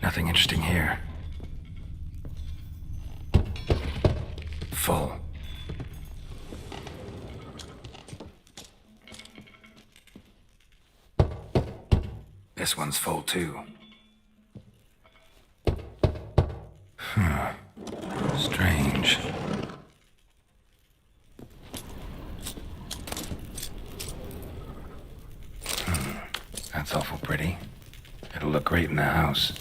Nothing interesting here. Full. This one's full too. Strange. That's awful pretty. It'll look great in the house.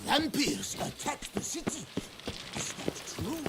Vampires attacked the city. Is that true?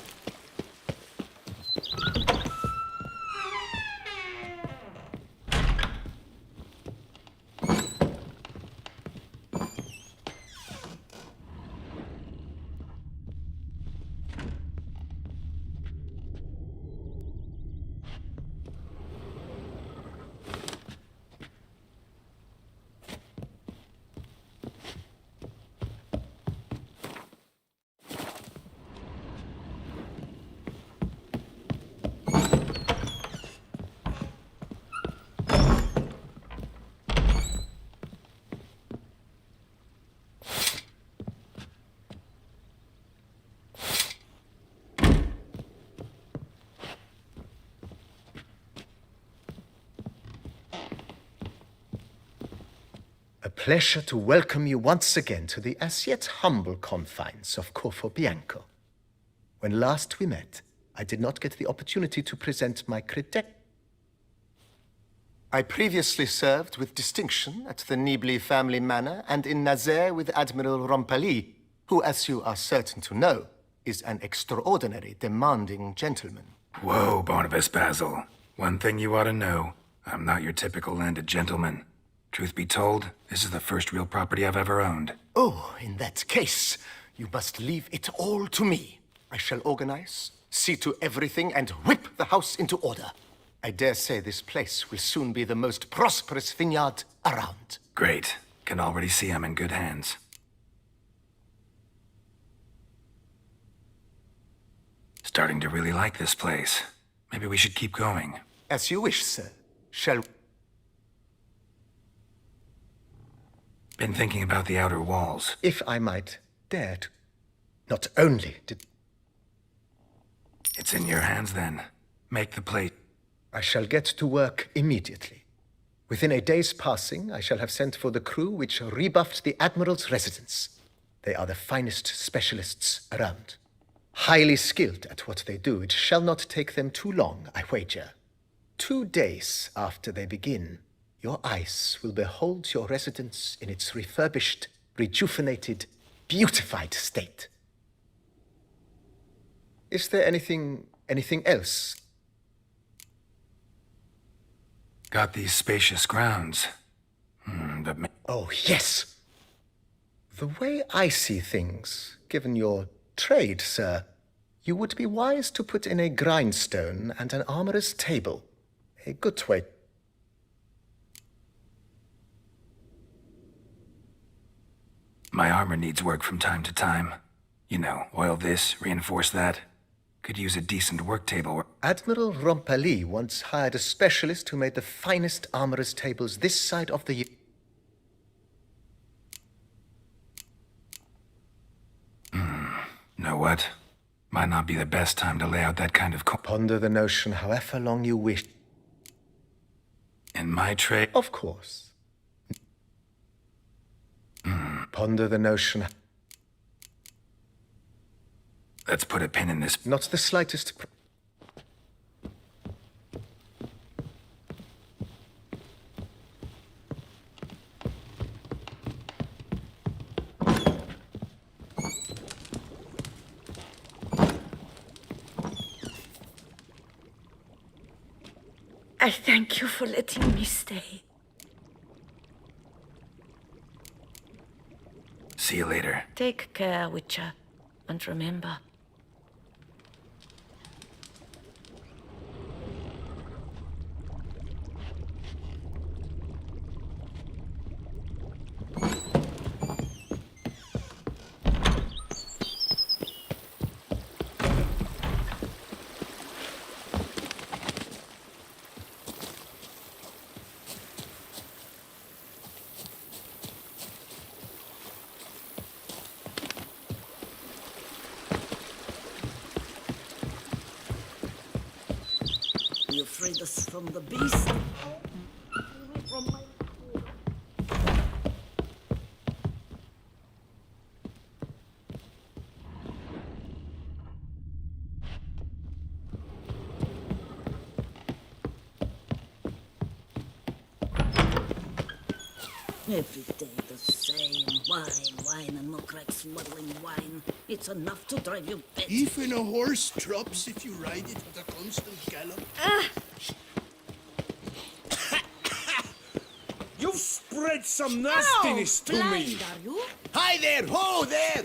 pleasure to welcome you once again to the as yet humble confines of Corvo Bianco. When last we met, I did not get the opportunity to present my credentials. I previously served with distinction at the Nibli family manor and in Nazaire with Admiral Rompali, who, as you are certain to know, is an extraordinary, demanding gentleman. Whoa, Barnabas Basil. One thing you ought to know. I'm not your typical landed gentleman. Truth be told, this is the first real property I've ever owned. Oh, in that case, you must leave it all to me. I shall organize, see to everything, and whip the house into order. I dare say this place will soon be the most prosperous vineyard around. Great. Can already see I'm in good hands. Starting to really like this place. Maybe we should keep going. As you wish, sir. Shall... Been thinking about the outer walls. If I might dare to... Not only did... It's in your hands then. Make the plate. I shall get to work immediately. Within a day's passing, I shall have sent for the crew which rebuffed the Admiral's residence. They are the finest specialists around. Highly skilled at what they do, it shall not take them too long, I wager. 2 days after they begin, your eyes will behold your residence in its refurbished, rejuvenated, beautified state. Is there anything else? Got these spacious grounds. But oh, yes! The way I see things, given your trade, sir, you would be wise to put in a grindstone and an armorer's table. A good way. My armor needs work from time to time. You know, oil this, reinforce that. Could use a decent work table. Admiral Rompali once hired a specialist who made the finest armorer's tables this side of the... Know what? Might not be the best time to lay out that kind of... Ponder the notion however long you wish. In my trade? Of course. Ponder the notion... Let's put a pin in this. Not the slightest... I thank you for letting me stay. See you later. Take care, Witcher. And remember... You freed us from the beast. From my... Every day the same. Wine, and Mokrak smuggling wine. It's enough to drive you batty. Even a horse drops if you ride it at a constant gallop. You've spread some nastiness to me. Are you? Hi there! Ho there!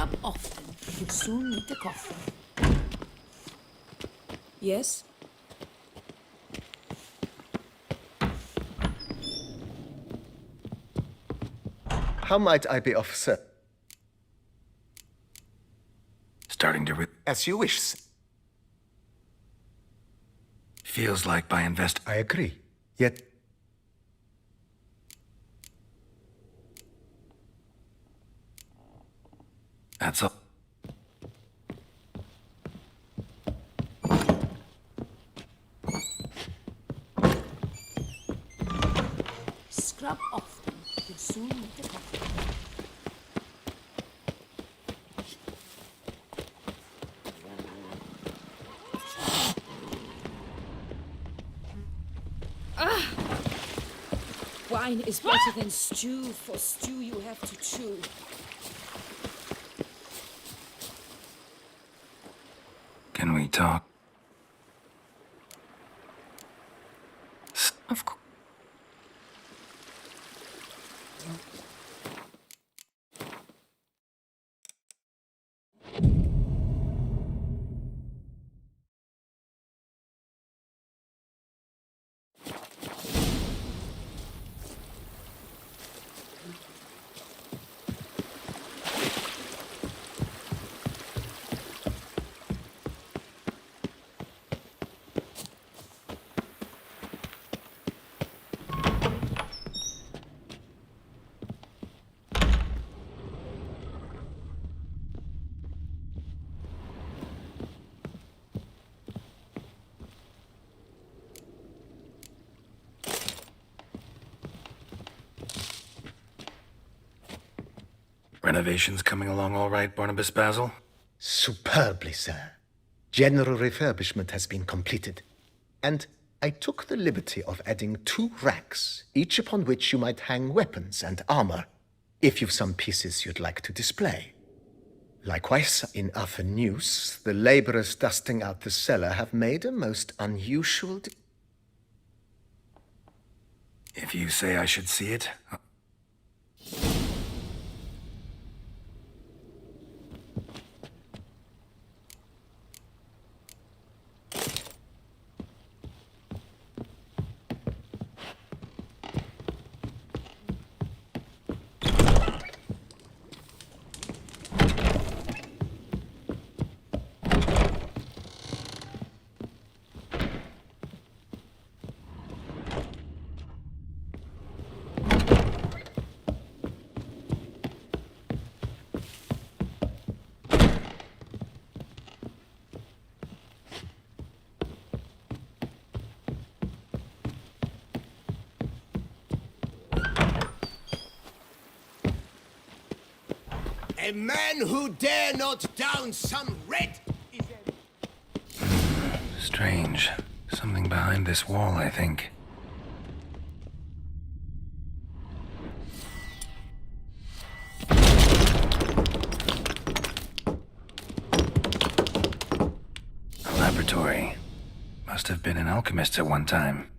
Scrub often. You'll soon need a coffin. Yes? How might I be of service? Starting to As you wish. Feels like by I agree. Yet that's all. Scrub often. You'll soon need a coffin. Wine is better than stew. For stew you have to chew. Can we talk? Of course. Renovations coming along all right, Barnabas Basil? superbly, sir. General refurbishment has been completed. And I took the liberty of adding 2 racks, each upon which you might hang weapons and armor, if you've some pieces you'd like to display. Likewise, in other news, the laborers dusting out the cellar have made a most unusual... If you say I should see it... A man who dare not down some red is Strange. Something behind this wall, I think. A laboratory. Must have been an alchemist at one time.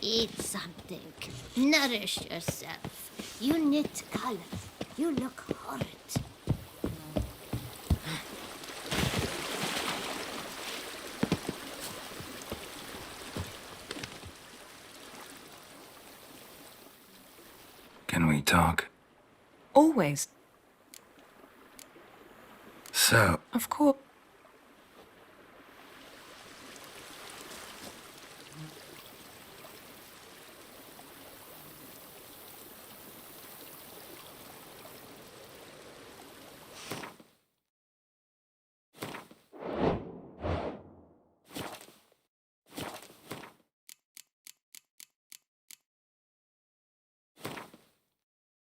Eat something. Nourish yourself. You knit color. You look horrid. Can we talk? Always. So, Of course.